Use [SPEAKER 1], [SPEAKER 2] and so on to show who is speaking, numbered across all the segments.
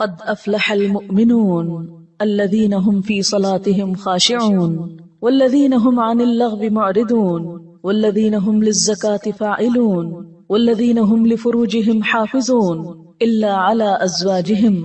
[SPEAKER 1] قد افلح المؤمنون الذين هم في صلاتهم خاشعون والذين هم عن اللغو معرضون والذين هم للزكاة فاعلون والذين هم لفروجهم حافظون إلا على أزواجهم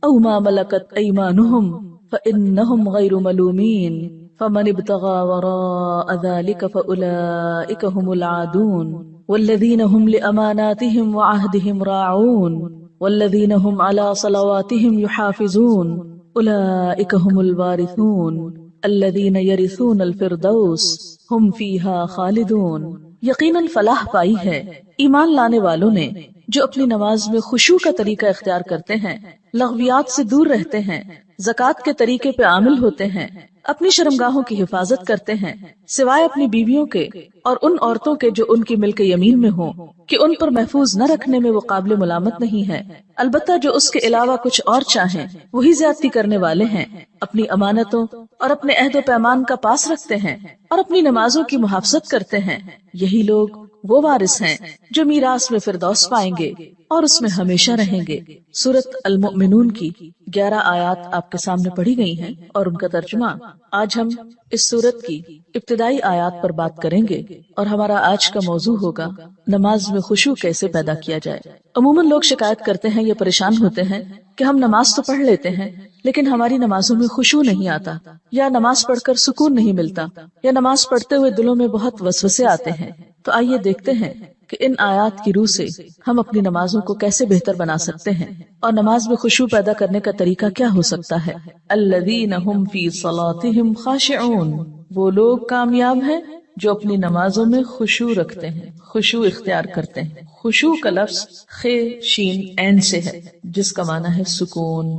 [SPEAKER 1] أو ما ملكت أيمانهم فإنهم غير ملومين فمن ابتغى وراء ذلك فأولئك هم العادون والذين هم لأماناتهم وعهدهم راعون والذين هم على صلواتهم يحافظون أولئك هم الوارثون الذين يرثون الفردوس هم فيها خالدون۔ یقیناً فلاح پائی ہے ایمان لانے والوں نے جو اپنی نماز میں خشوع کا طریقہ اختیار کرتے ہیں، لغویات سے دور رہتے ہیں، زکوٰۃ کے طریقے پہ عامل ہوتے ہیں، اپنی شرمگاہوں کی حفاظت کرتے ہیں سوائے اپنی بیویوں کے اور ان عورتوں کے جو ان کی ملک یمین میں ہوں کہ ان پر محفوظ نہ رکھنے میں وہ قابل ملامت نہیں ہے، البتہ جو اس کے علاوہ کچھ اور چاہیں وہی زیادتی کرنے والے ہیں، اپنی امانتوں اور اپنے عہد و پیمان کا پاس رکھتے ہیں اور اپنی نمازوں کی محافظت کرتے ہیں، یہی لوگ وہ وارث ہیں جو میراث میں فردوس پائیں گے اور اس میں ہمیشہ رہیں گے۔ سورۃ المؤمنون کی 11 آیات آپ کے سامنے پڑھی گئی ہیں اور ان کا ترجمہ۔ آج ہم اس سورت کی ابتدائی آیات پر بات کریں گے اور ہمارا آج کا موضوع ہوگا نماز میں خشوع کیسے پیدا کیا جائے۔ عموماً لوگ شکایت کرتے ہیں یا پریشان ہوتے ہیں کہ ہم نماز تو پڑھ لیتے ہیں لیکن ہماری نمازوں میں خشوع نہیں آتا، یا نماز پڑھ کر سکون نہیں ملتا، یا نماز پڑھتے ہوئے دلوں میں بہت وسوسے آتے ہیں۔ تو آئیے دیکھتے ہیں کہ ان آیات کی روح سے ہم اپنی نمازوں کو کیسے بہتر بنا سکتے ہیں اور نماز میں خشوع پیدا کرنے کا طریقہ کیا ہو سکتا ہے۔ الذین هم فی صلاتهم خاشعون، وہ لوگ کامیاب ہیں جو اپنی نمازوں میں خشوع رکھتے ہیں، خشوع اختیار کرتے ہیں۔ خشوع کا لفظ خ شین عین سے ہے جس کا معنی ہے سکون۔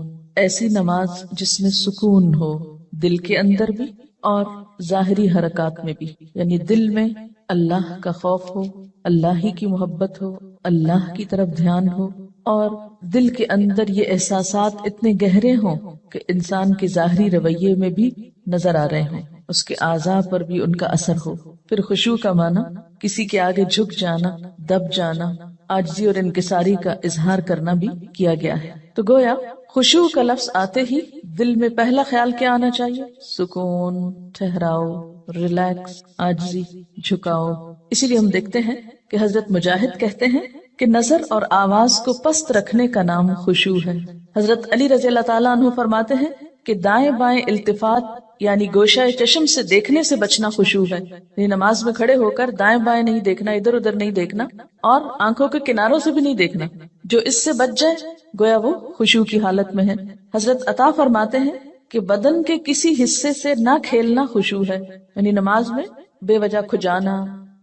[SPEAKER 1] ایسی نماز جس میں سکون ہو، دل کے اندر بھی اور ظاہری حرکات میں بھی، یعنی دل میں اللہ کا خوف ہو، اللہ ہی کی محبت ہو، اللہ کی طرف دھیان ہو، اور دل کے اندر یہ احساسات اتنے گہرے ہوں کہ انسان کے ظاہری رویے میں بھی نظر آ رہے ہوں، اس کے اعضاء پر بھی ان کا اثر ہو۔ پھر خشوع کا معنی کسی کے آگے جھک جانا، دب جانا، عاجزی اور انکساری کا اظہار کرنا بھی کیا گیا ہے۔ تو گویا خشوع کا لفظ آتے ہی دل میں پہلا خیال کیا آنا چاہیے؟ سکون، ٹھہراؤ، ریلیکس، عاجزی، جھکاؤ۔ اسی لیے ہم دیکھتے ہیں کہ حضرت مجاہد کہتے ہیں کہ نظر اور آواز کو پست رکھنے کا نام خشوع ہے۔ حضرت علی رضی اللہ تعالیٰ عنہ فرماتے ہیں کہ دائیں بائیں التفات یعنی گوشہ چشم سے دیکھنے سے بچنا خشوع ہے، یعنی نماز میں کھڑے ہو کر دائیں بائیں نہیں دیکھنا، ادھر ادھر نہیں دیکھنا اور آنکھوں کے کناروں سے بھی نہیں دیکھنا۔ جو اس سے بچ جائے گویا وہ خشوع کی حالت میں ہے۔ حضرت عطا فرماتے ہیں کہ بدن کے کسی حصے سے نہ کھیلنا خشوع ہے، یعنی نماز میں بے وجہ کھجانا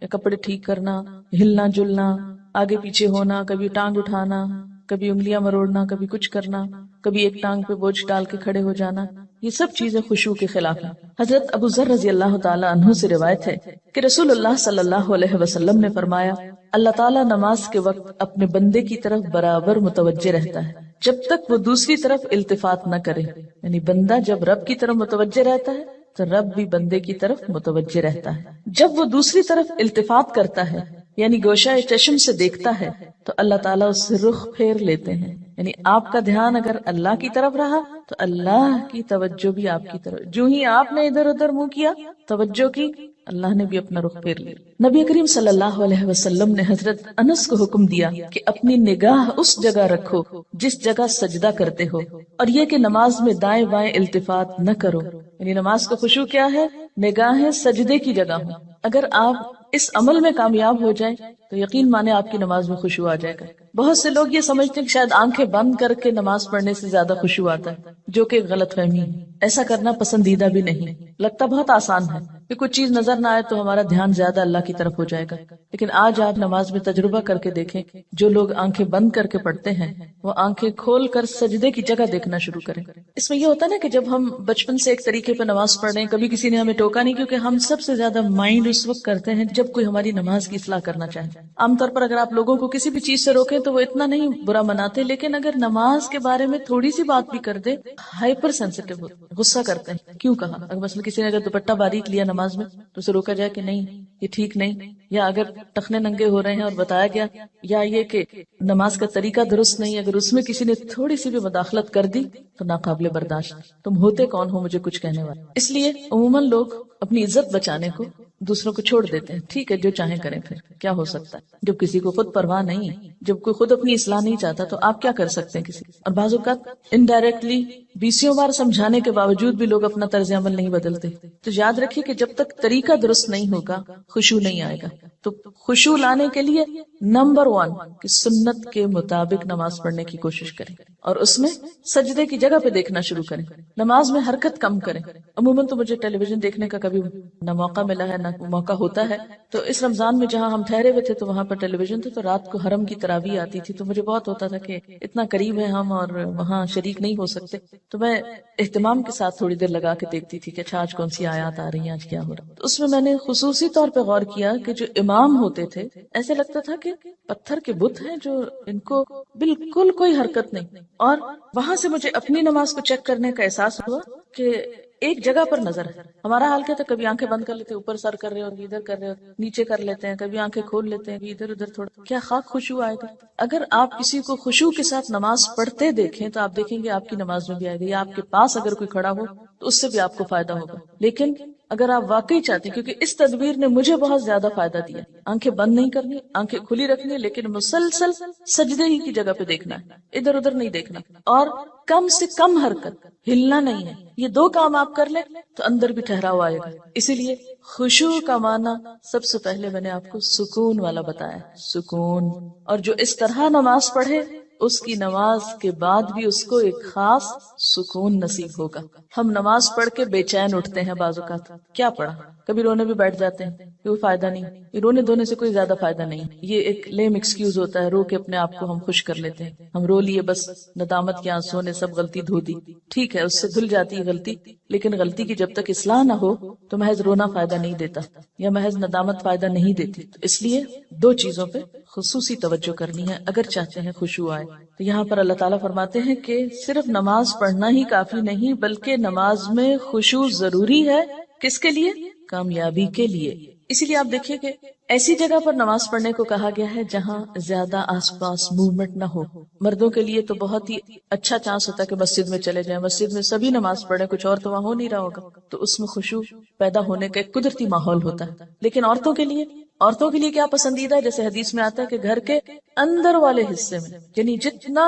[SPEAKER 1] یا کپڑے ٹھیک کرنا، ہلنا جلنا، آگے پیچھے ہونا، کبھی ٹانگ اٹھانا، کبھی انگلیاں مروڑنا، کبھی کچھ کرنا، کبھی ایک ٹانگ پہ بوجھ ڈال کے کھڑے ہو جانا، یہ سب چیزیں خشوع کے خلاف ہیں۔ حضرت ابو ذر رضی اللہ تعالیٰ عنہ سے روایت ہے کہ رسول اللہ صلی اللہ علیہ وسلم نے فرمایا، اللہ تعالیٰ نماز کے وقت اپنے بندے کی طرف برابر متوجہ رہتا ہے جب تک وہ دوسری طرف التفات نہ کرے، یعنی بندہ جب رب کی طرف متوجہ رہتا ہے تو رب بھی بندے کی طرف متوجہ رہتا ہے۔ جب وہ دوسری طرف التفات کرتا ہے یعنی گوشہ چشم سے دیکھتا ہے تو اللہ تعالیٰ اس سے رخ پھیر لیتے ہیں، یعنی آپ کا دھیان اگر اللہ کی طرف رہا تو اللہ کی توجہ بھی آپ کی طرف، جو ہی آپ نے ادھر ادھر منہ کیا، توجہ کی، اللہ نے بھی اپنا رخ پھیر لیا۔ نبی کریم صلی اللہ علیہ وسلم نے حضرت انس کو حکم دیا کہ اپنی نگاہ اس جگہ رکھو جس جگہ سجدہ کرتے ہو، اور یہ کہ نماز میں دائیں بائیں التفات نہ کرو، یعنی نماز کا خشوع کیا ہے؟ نگاہیں سجدے کی جگہ ہوں۔ اگر آپ اس عمل میں کامیاب ہو جائیں تو یقین مانے آپ کی نماز میں خشوع آ جائے گا۔ بہت سے لوگ یہ سمجھتے ہیں کہ شاید آنکھیں بند کر کے نماز پڑھنے سے زیادہ خشوع آتا ہے، جو کہ غلط فہمی ہے۔ ایسا کرنا پسندیدہ بھی نہیں، لگتا بہت آسان ہے کہ کچھ چیز نظر نہ آئے تو ہمارا دھیان زیادہ اللہ کی طرف ہو جائے گا، لیکن آج آپ نماز میں تجربہ کر کے دیکھیں، جو لوگ آنکھیں بند کر کے پڑھتے ہیں وہ آنکھیں کھول کر سجدے کی جگہ دیکھنا شروع کریں۔ اس میں یہ ہوتا ہے نا کہ جب ہم بچپن سے ایک طریقے پہ نماز پڑھ رہے ہیں، کبھی کسی نے ہمیں ٹوکا نہیں، کیونکہ ہم سب سے زیادہ مائنڈ اس وقت کرتے ہیں جب کوئی ہماری نماز کی اصلاح کرنا چاہے۔ عام طور پر اگر آپ لوگوں کو کسی بھی چیز سے روکیں تو وہ اتنا نہیں برا مناتے، لیکن اگر نماز کے بارے میں تھوڑی سی بات بھی کر دے، ہائپر سینسیٹیو ہوتے، غصہ کرتے ہیں۔ کیوں کہا؟ اگر مثلا کسی نے اگر دوپٹہ باریک لیا نماز میں تو اسے روکا جائے کہ نہیں یہ ٹھیک نہیں، یا اگر ٹخنے ننگے ہو رہے ہیں اور بتایا گیا، یا یہ کہ نماز کا طریقہ درست نہیں، اگر اس میں کسی نے تھوڑی سی بھی مداخلت کر دی تو ناقابل برداشت. تم ہوتے کون ہو مجھے کچھ کہنے والے؟ اس لیے عموماً لوگ اپنی عزت بچانے کو دوسروں کو چھوڑ دیتے ہیں. ٹھیک ہے جو چاہیں کریں، پھر کیا ہو سکتا ہے؟ جب کسی کو خود پرواہ نہیں، جب کوئی خود اپنی اصلاح نہیں چاہتا تو آپ کیا کر سکتے ہیں کسی؟ اور بعض اوقات انڈائریکٹلی 20 بار سمجھانے کے باوجود بھی لوگ اپنا طرز عمل نہیں بدلتے. تو یاد رکھیے کہ جب تک طریقہ درست نہیں ہوگا خشوع نہیں آئے گا. تو خشوع لانے کے لیے نمبر 1 کہ سنت کے مطابق نماز پڑھنے کی کوشش کریں، اور اس میں سجدے کی جگہ پہ دیکھنا شروع کریں. نماز میں حرکت کم کریں. عموماً تو مجھے ٹیلی ویژن دیکھنے کا کبھی نہ موقع ملا ہے نہ موقع ہوتا ہے. تو اس رمضان میں جہاں ہم ٹھہرے ہوئے تھے تو وہاں پر ٹیلی ویژن تھے، تو رات کو حرم کی تراویح آتی تھی، تو مجھے بہت ہوتا تھا کہ اتنا قریب ہے ہم اور وہاں شریک نہیں ہو سکتے. تو میں اہتمام کے ساتھ تھوڑی دیر لگا کے دیکھتی تھی کہ اچھا آج کون سی آیات آ رہی ہیں، آج کیا ہو رہا ہے. تو اس میں نے خصوصی طور پہ غور کیا کہ جو امام ہوتے تھے ایسے لگتا تھا کہ پتھر کے بت ہیں جو ان کو بالکل کوئی حرکت نہیں. اور وہاں سے مجھے اپنی نماز کو چیک کرنے کا احساس ہوا کہ ایک جگہ پر نظر ہے. ہمارا حال کیا تھا، کبھی آنکھیں بند کر لیتے اوپر سر کر رہے اور ادھر کر رہے اور نیچے کر لیتے ہیں، کبھی آنکھیں کھول لیتے ہیں ادھر ادھر تھوڑا. کیا خاک خشوع آئے گا؟ اگر آپ کسی کو خشوع کے ساتھ نماز پڑھتے دیکھیں تو آپ دیکھیں گے آپ کی نماز میں بھی آئے گا، یا آپ کے پاس اگر کوئی کھڑا ہو تو اس سے بھی آپ کو فائدہ ہوگا. لیکن اگر آپ واقعی چاہتے ہیں، کیونکہ اس تدبیر نے مجھے بہت زیادہ فائدہ دیا، آنکھیں بند نہیں کرنی، آنکھیں کھلی رکھنی، لیکن مسلسل سجدے ہی کی جگہ پہ دیکھنا ہے، ادھر ادھر نہیں دیکھنا، اور کم سے کم حرکت، ہلنا نہیں ہے. یہ 2 کام آپ کر لیں تو اندر بھی ٹھہراؤ آئے گا. اسی لیے خشوع کا معنی سب سے پہلے میں نے آپ کو سکون والا بتایا، سکون. اور جو اس طرح نماز پڑھے اس کی نماز کے بعد بھی اس کو ایک خاص سکون نصیب ہوگا. ہم نماز پڑھ کے بے چین اٹھتے ہیں بعض اوقات، کیا پڑھا، کبھی رونے بھی بیٹھ جاتے ہیں، کوئی فائدہ نہیں. یہ رونے دھونے سے کوئی زیادہ فائدہ نہیں، یہ ایک لیم ایکسکیوز ہوتا ہے، رو کے اپنے آپ کو ہم خوش کر لیتے ہیں. ہم رو لیے بس، ندامت کے آنسوں نے سب غلطی دھو دی. ٹھیک ہے اس سے دھل جاتی ہے غلطی، لیکن غلطی کی جب تک اصلاح نہ ہو تو محض رونا فائدہ نہیں دیتا، یا محض ندامت فائدہ نہیں دیتی. تو اس لیے 2 چیزوں پہ خصوصی توجہ کرنی ہے اگر چاہتے ہیں خشوع آئے. تو یہاں پر اللہ تعالیٰ فرماتے ہیں کہ صرف نماز پڑھنا ہی کافی نہیں، بلکہ نماز میں خشوع ضروری ہے. کس کے لیے؟ کامیابی کے لیے. اسی لیے آپ دیکھیے کہ ایسی جگہ پر نماز پڑھنے کو کہا گیا ہے جہاں زیادہ آس پاس موومنٹ نہ ہو. مردوں کے لیے تو بہت ہی اچھا چانس ہوتا ہے کہ مسجد میں چلے جائیں، مسجد میں سبھی نماز پڑھیں، کچھ اور تو وہاں ہو نہیں رہا ہوگا، تو اس میں خشوع پیدا ہونے کا ایک قدرتی ماحول ہوتا ہے. لیکن عورتوں کے لیے کیا پسندیدہ ہے؟ جیسے حدیث میں آتا ہے کہ گھر کے اندر والے حصے میں، یعنی جتنا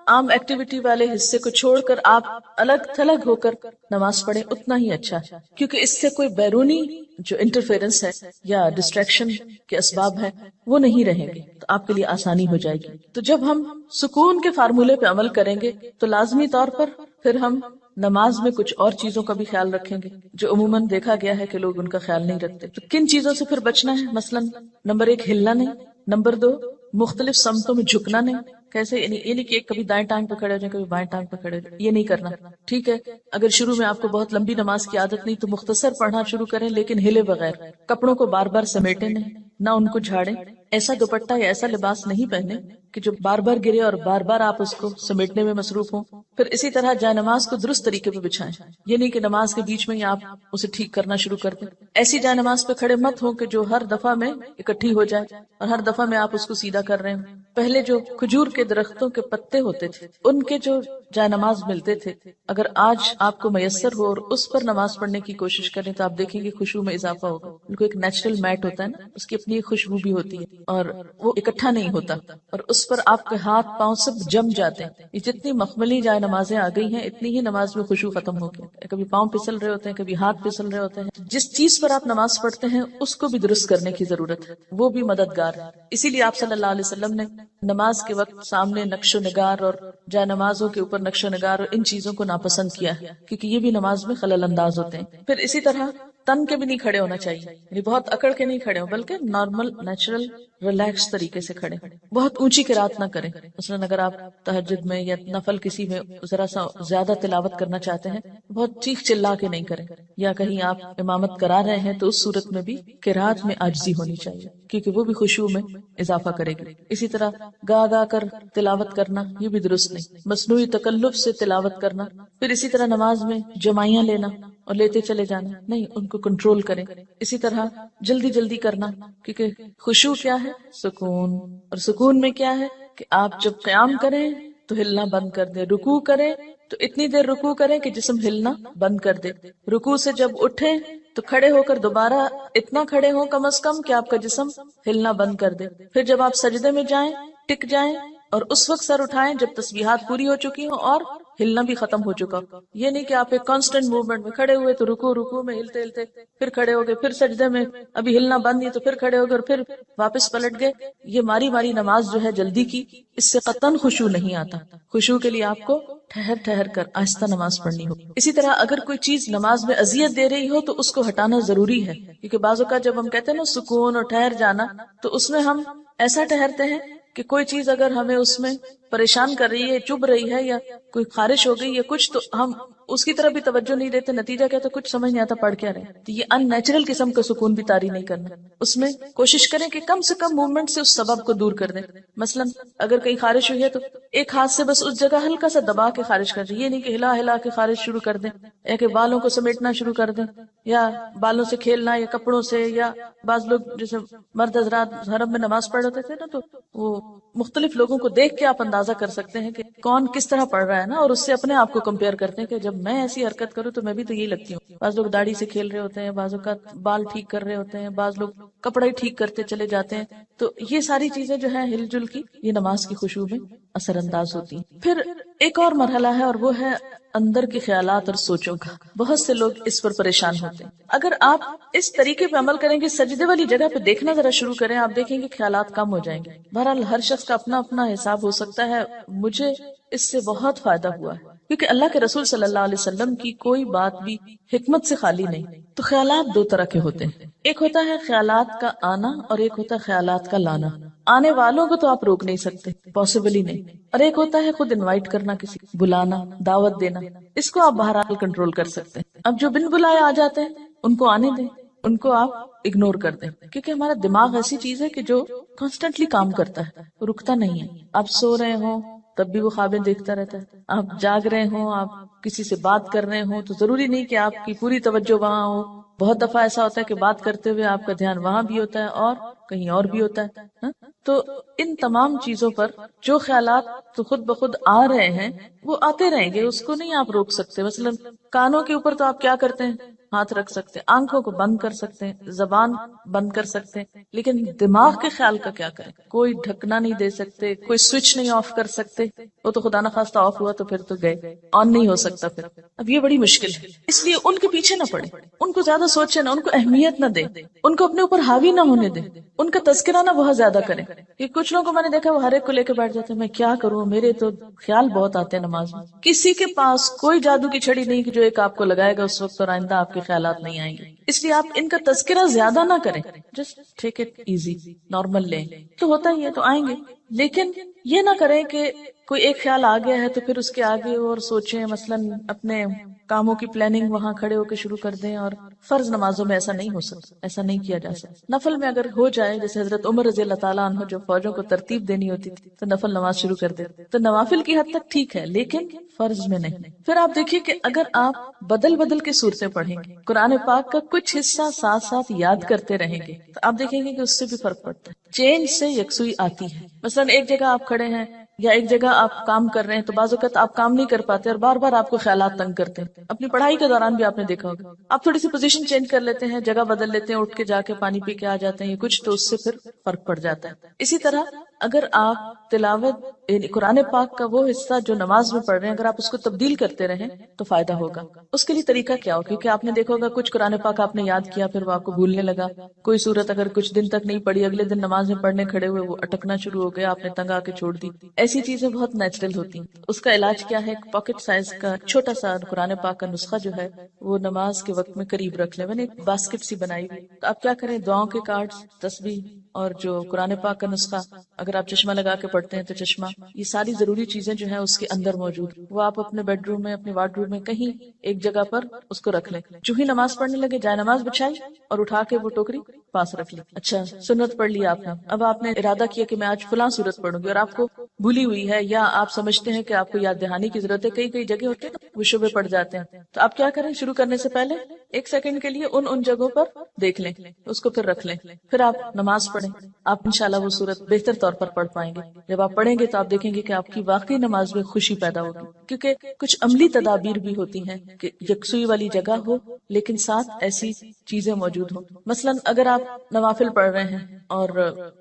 [SPEAKER 1] عام ایکٹیویٹی والے حصے کو چھوڑ کر آپ الگ تھلگ ہو کر نماز پڑھیں اتنا ہی اچھا ہے، کیونکہ اس سے کوئی بیرونی جو انٹرفیرنس ہے یا ڈسٹریکشن کے اسباب ہے وہ نہیں رہیں گے، تو آپ کے لیے آسانی ہو جائے گی. تو جب ہم سکون کے فارمولے پہ عمل کریں گے تو لازمی طور پر پھر ہم نماز میں کچھ اور چیزوں کا بھی خیال رکھیں گے جو عموماً دیکھا گیا ہے کہ لوگ ان کا خیال نہیں رکھتے. تو کن چیزوں سے پھر بچنا ہے؟ مثلا نمبر 1 ہلنا نہیں، نمبر 2 مختلف سمتوں میں جھکنا نہیں. کیسے؟ یعنی کہ کبھی دائیں ٹانگ پہ کھڑے ہو جائیں، کبھی بائیں ٹانگ پہ کھڑے ہو جائیں، یہ نہیں کرنا. ٹھیک ہے اگر شروع میں آپ کو بہت لمبی نماز کی عادت نہیں تو مختصر پڑھنا شروع کریں، لیکن ہلے بغیر. کپڑوں کو بار بار سمیٹیں نہیں، نہ ان کو جھاڑیں. ایسا دوپٹہ یا ایسا لباس نہیں پہنے کہ جو بار بار گرے اور بار بار آپ اس کو سمیٹنے میں مصروف ہوں. پھر اسی طرح جائے نماز کو درست طریقے پہ بچھائیں، یہ نہیں کہ نماز کے بیچ میں ہی آپ اسے ٹھیک کرنا شروع کر دیں. ایسی جائے نماز پہ کھڑے مت ہو کہ جو ہر دفعہ میں اکٹھی ہو جائے اور ہر دفعہ میں آپ اس کو سیدھا کر رہے ہوں. پہلے جو کھجور کے درختوں کے پتے ہوتے تھے ان کے جو جائے نماز ملتے تھے، اگر آج آپ کو میسر ہو اور اس پر نماز پڑھنے کی کوشش کریں تو آپ دیکھیں گے خشوع میں اضافہ ہوگا. ان کو ایک نیچرل میٹ ہوتا ہے نا، اس کی اپنی خوشبو بھی ہوتی ہے اور وہ اکٹھا نہیں ہوتا، اور اس پر آپ کے ہاتھ پاؤں سب جم جاتے ہیں. یہ جتنی مخملی جائے نمازیں آ گئی ہیں اتنی ہی نماز میں خشوع ختم ہو گئی. کبھی پاؤں پھسل رہے ہوتے ہیں، کبھی ہاتھ پھسل رہے ہوتے ہیں. جس چیز پر آپ نماز پڑھتے ہیں اس کو بھی درست کرنے کی ضرورت ہے، وہ بھی مددگار ہے. اسی لیے آپ صلی اللہ علیہ وسلم نے نماز کے وقت سامنے نقش و نگار اور جائے نمازوں کے اوپر نقش و نگار اور ان چیزوں کو ناپسند کیا ہے، کیونکہ یہ بھی نماز میں خلل انداز ہوتے ہیں. پھر اسی طرح تن کے بھی نہیں کھڑے ہونا چاہیے، یعنی بہت اکڑ کے نہیں کھڑے ہوں، بلکہ نارمل نیچرل ریلیکس طریقے سے کھڑے. بہت اونچی قرات نہ کریں. مثلا اگر آپ تہجد میں یا نفل کسی میں ذرا سا زیادہ تلاوت کرنا چاہتے ہیں بہت چیخ چلا کے نہیں کریں، یا کہیں آپ امامت کرا رہے ہیں تو اس صورت میں بھی قرات میں عاجزی ہونی چاہیے، کیونکہ وہ بھی خشوع میں اضافہ کرے گی. اسی طرح گا گا کر تلاوت کرنا یہ بھی درست نہیں، مصنوعی تکلف سے تلاوت کرنا. پھر اسی طرح نماز میں جمائیاں لینا، اور لیتے چلے جانا، نہیں، ان کو کنٹرول کریں. اسی طرح جلدی جلدی کرنا، کیونکہ خشوع کیا ہے؟ سکون. اور سکون میں کیا ہے کہ آپ جب قیام کریں تو ہلنا بند کر دیں، رکوع کریں تو اتنی دیر رکوع کریں کہ جسم ہلنا بند کر دے، رکوع سے جب اٹھیں تو کھڑے ہو کر دوبارہ اتنا کھڑے ہوں کم از کم کہ آپ کا جسم ہلنا بند کر دے. پھر جب آپ سجدے میں جائیں ٹک جائیں اور اس وقت سر اٹھائیں جب تسبیحات پوری ہو چکی ہوں اور ہلنا بھی ختم ہو چکا. یہ نہیں کہ آپ ایک کانسٹنٹ موومنٹ میں کھڑے ہوئے تو رکوع میں ہلتے ہلتے پھر کھڑے ہو گئے، پھر سجدے میں ابھی ہلنا بند نہیں تو پھر کھڑے ہو گئے اور پھر واپس پلٹ گئے. یہ ماری ماری نماز جو ہے جلدی کی، اس سے قطعاً خشوع نہیں آتا. خشوع کے لیے آپ کو ٹھہر ٹھہر کر آہستہ نماز پڑھنی ہو. اسی طرح اگر کوئی چیز نماز میں اذیت دے رہی ہو تو اس کو ہٹانا ضروری ہے، کیونکہ بعض اوقات جب ہم کہتے ہیں نا سکون اور ٹھہر جانا، تو اس میں ہم ایسا ٹھہرتے ہیں کہ کوئی چیز اگر ہمیں اس میں پریشان کر رہی ہے، چبھ رہی ہے، یا کوئی خارش ہو گئی یا کچھ، تو ہم اس کی طرف بھی توجہ نہیں دیتے، نتیجہ کیا؟ تو کچھ سمجھ نہیں آتا پڑھ کیا رہے. تو یہ ان نیچرل قسم کا سکون بھی طاری نہیں کرنا. اس میں کوشش کریں کہ کم سے کم موومنٹ سے اس سبب کو دور کر دیں. مثلا اگر کہیں خارش ہوئی ہے تو ایک ہاتھ سے بس اس جگہ ہلکا سا دبا کے خارش کر دیں، یہ نہیں کہ ہلا ہلا کے خارش شروع کر دیں، یا کہ بالوں کو سمیٹنا شروع کر دیں، یا بالوں سے کھیلنا، یا کپڑوں سے. یا بعض لوگ جیسے مرد حضرات حرم میں نماز پڑھ رہے تھے نا، تو وہ مختلف لوگوں کو دیکھ کے آپ اندازہ کر سکتے ہیں کہ کون کس طرح پڑھ رہا ہے نا، اور اس سے اپنے آپ کو کمپیئر کرتے ہیں کہ جب میں ایسی حرکت کروں تو میں بھی تو یہی لگتی ہوں. بعض لوگ داڑھی سے کھیل رہے ہوتے ہیں، بعض اوقات بال ٹھیک کر رہے ہوتے ہیں، بعض لوگ کپڑے ٹھیک کرتے چلے جاتے ہیں. تو یہ ساری چیزیں جو ہیں ہل جل کی، یہ نماز کی خشوع میں اثر انداز ہوتی ہیں. پھر ایک اور مرحلہ ہے اور وہ ہے اندر کے خیالات اور سوچوں کا. بہت سے لوگ اس پر پریشان ہوتے ہیں. اگر آپ اس طریقے پہ عمل کریں گے، سجدے والی جگہ پہ دیکھنا ذرا شروع کریں، آپ دیکھیں گے خیالات کم ہو جائیں گے. بہرحال ہر شخص کا اپنا اپنا حساب ہو سکتا ہے. مجھے اس سے بہت فائدہ ہوا ہے، کیونکہ اللہ کے رسول صلی اللہ علیہ وسلم کی کوئی بات بھی حکمت سے خالی نہیں. تو خیالات دو طرح کے ہوتے ہیں، ایک ہوتا ہے خیالات کا آنا اور ایک ہوتا ہے خیالات کا لانا. آنے والوں کو تو آپ روک نہیں سکتے، پاسبل ہی نہیں. اور ایک ہوتا ہے خود انوائٹ کرنا، کسی کو بلانا، دعوت دینا، اس کو آپ بہرحال کنٹرول کر سکتے ہیں. اب جو بن بلائے آ جاتے ہیں ان کو آنے دیں، ان کو آپ اگنور کر دیں، کیونکہ ہمارا دماغ ایسی چیز ہے کہ جو کانسٹنٹلی کام کرتا ہے، رکتا نہیں ہے. آپ سو رہے ہوں تب بھی وہ خوابیں دیکھتا رہتا ہے، آپ جاگ رہے ہوں، آپ کسی سے بات کر رہے ہوں تو ضروری نہیں کہ آپ کی پوری توجہ وہاں ہو. بہت دفعہ ایسا ہوتا ہے کہ بات کرتے ہوئے آپ کا دھیان وہاں بھی ہوتا ہے اور کہیں اور بھی ہوتا ہے. تو ان تمام چیزوں پر جو خیالات تو خود بخود آ رہے ہیں وہ آتے رہیں گے، اس کو نہیں آپ روک سکتے. مثلا کانوں کے اوپر تو آپ کیا کرتے ہیں؟ ہاتھ رکھ سکتے ہیں، آنکھوں کو بند کر سکتے ہیں، زبان بند کر سکتے ہیں، لیکن دماغ کے خیال کا کیا کریں؟ کوئی ڈھکنا نہیں دے سکتے، کوئی سوئچ نہیں آف کر سکتے. وہ تو خدا نخواستہ آف ہوا تو پھر تو گئے، آن نہیں ہو سکتا. پھر اب یہ بڑی مشکل ہے. اس لیے ان کے پیچھے نہ پڑے، ان کو زیادہ سوچے نہ، ان کو اہمیت نہ دے، ان کو اپنے اوپر حاوی نہ ہونے دے، ان کا تذکرہ نہ بہت زیادہ کریں. کہ کچھ لوگوں کو میں نے دیکھا وہ ہر ایک کو لے کے بیٹھ جاتے ہیں، میں کیا کروں، میرے تو خیال بہت آتے ہیں نماز میں. کسی کے پاس کوئی جادو کی چھڑی نہیں کہ جو ایک آپ کو لگائے گا اس وقت اور آئندہ آپ کے خیالات نہیں آئیں گے. اس لیے آپ ان کا تذکرہ زیادہ نہ کریں، just take it easy, normal لیں. تو ہوتا ہی ہے تو آئیں گے، لیکن یہ نہ کریں کہ کوئی ایک خیال آ گیا ہے تو پھر اس کے آگے اور سوچیں. مثلا اپنے کاموں کی پلاننگ وہاں کھڑے ہو کے شروع کر دیں. اور فرض نمازوں میں ایسا نہیں ہو سکتا، ایسا نہیں کیا جا سکتا. نفل میں اگر ہو جائے، جیسے حضرت عمر رضی اللہ تعالیٰ عنہ جو فوجوں کو ترتیب دینی ہوتی تھی تو نفل نماز شروع کر دیتے، تو نوافل کی حد تک ٹھیک ہے لیکن فرض میں نہیں. پھر آپ دیکھیے کہ اگر آپ بدل بدل کے صورتیں پڑھیں گے، قرآن پاک کا کچھ حصہ ساتھ ساتھ یاد کرتے رہیں گے، تو آپ دیکھیں گے کہ اس سے بھی فرق پڑتا ہے. چینج سے یکسوئی آتی ہے. مثلا ایک جگہ آپ کھڑے ہیں یا ایک جگہ آپ کام کر رہے ہیں تو بعض اوقات آپ کام نہیں کر پاتے اور بار بار آپ کو خیالات تنگ کرتے ہیں. اپنی پڑھائی کے دوران بھی آپ نے دیکھا ہوگا، آپ تھوڑی سی پوزیشن چینج کر لیتے ہیں، جگہ بدل لیتے ہیں، اٹھ کے جا کے پانی پی کے آ جاتے ہیں کچھ، تو اس سے پھر فرق پڑ جاتا ہے. اسی طرح اگر آپ تلاوت یعنی قرآن پاک کا وہ حصہ جو نماز میں پڑھ رہے ہیں اگر آپ اس کو تبدیل کرتے رہیں تو فائدہ ہوگا. اس کے لیے طریقہ کیا ہو؟ کیونکہ آپ نے دیکھا ہوگا کچھ قرآن پاک آپ نے یاد کیا پھر وہ آپ کو بھولنے لگا. کوئی صورت اگر کچھ دن تک نہیں پڑھی، اگلے دن نماز میں پڑھنے کھڑے ہوئے وہ اٹکنا شروع ہو گیا، آپ نے تنگ آ کے چھوڑ دی. ایسی چیزیں بہت نیچرل ہوتی ہیں. اس کا علاج کیا ہے؟ ایک پاکٹ سائز کا چھوٹا سا قرآن پاک کا نسخہ جو ہے وہ نماز کے وقت میں قریب رکھ لیں. میں نے ایک باسکٹ سی بنائی ہوئی، تو آپ کیا کریں، دعاؤں کے کارڈز، تسبیح، اور جو قرآن پاک کا نسخہ اگر آپ چشمہ لگا کے پڑھتے ہیں تو چشمہ، یہ ساری ضروری چیزیں جو ہیں اس کے اندر موجود، وہ آپ اپنے بیڈ روم میں، اپنے وارڈ روم میں کہیں ایک جگہ پر اس کو رکھ لیں. جو ہی نماز پڑھنے لگے جائے نماز بچھائی اور اٹھا کے وہ ٹوکری پاس رکھ لی. اچھا سنت پڑھ لی آپ نے، اب آپ نے ارادہ کیا کہ میں آج فلاں سورت پڑھوں گی اور آپ کو بھولی ہوئی ہے یا آپ سمجھتے ہیں کہ آپ کو یاد دہانی کی ضرورت ہے. کئی کئی جگہ ہوتے ہیں وہ شبے پڑ جاتے ہیں، تو آپ کیا کریں، شروع کرنے سے پہلے 1 سیکنڈ کے لیے ان جگہوں پر دیکھ لیں، اس کو پھر رکھ لیں، پھر آپ نماز پڑھیں. آپ انشاءاللہ وہ صورت بہتر طور پر پڑھ پائیں گے. جب آپ پڑھیں گے تو آپ دیکھیں گے کہ آپ کی واقعی نماز میں خوشی پیدا ہوگی، کیونکہ کچھ عملی تدابیر بھی ہوتی ہیں کہ یکسوئی والی جگہ ہو لیکن ساتھ ایسی چیزیں موجود ہوں. مثلا اگر آپ نوافل پڑھ رہے ہیں اور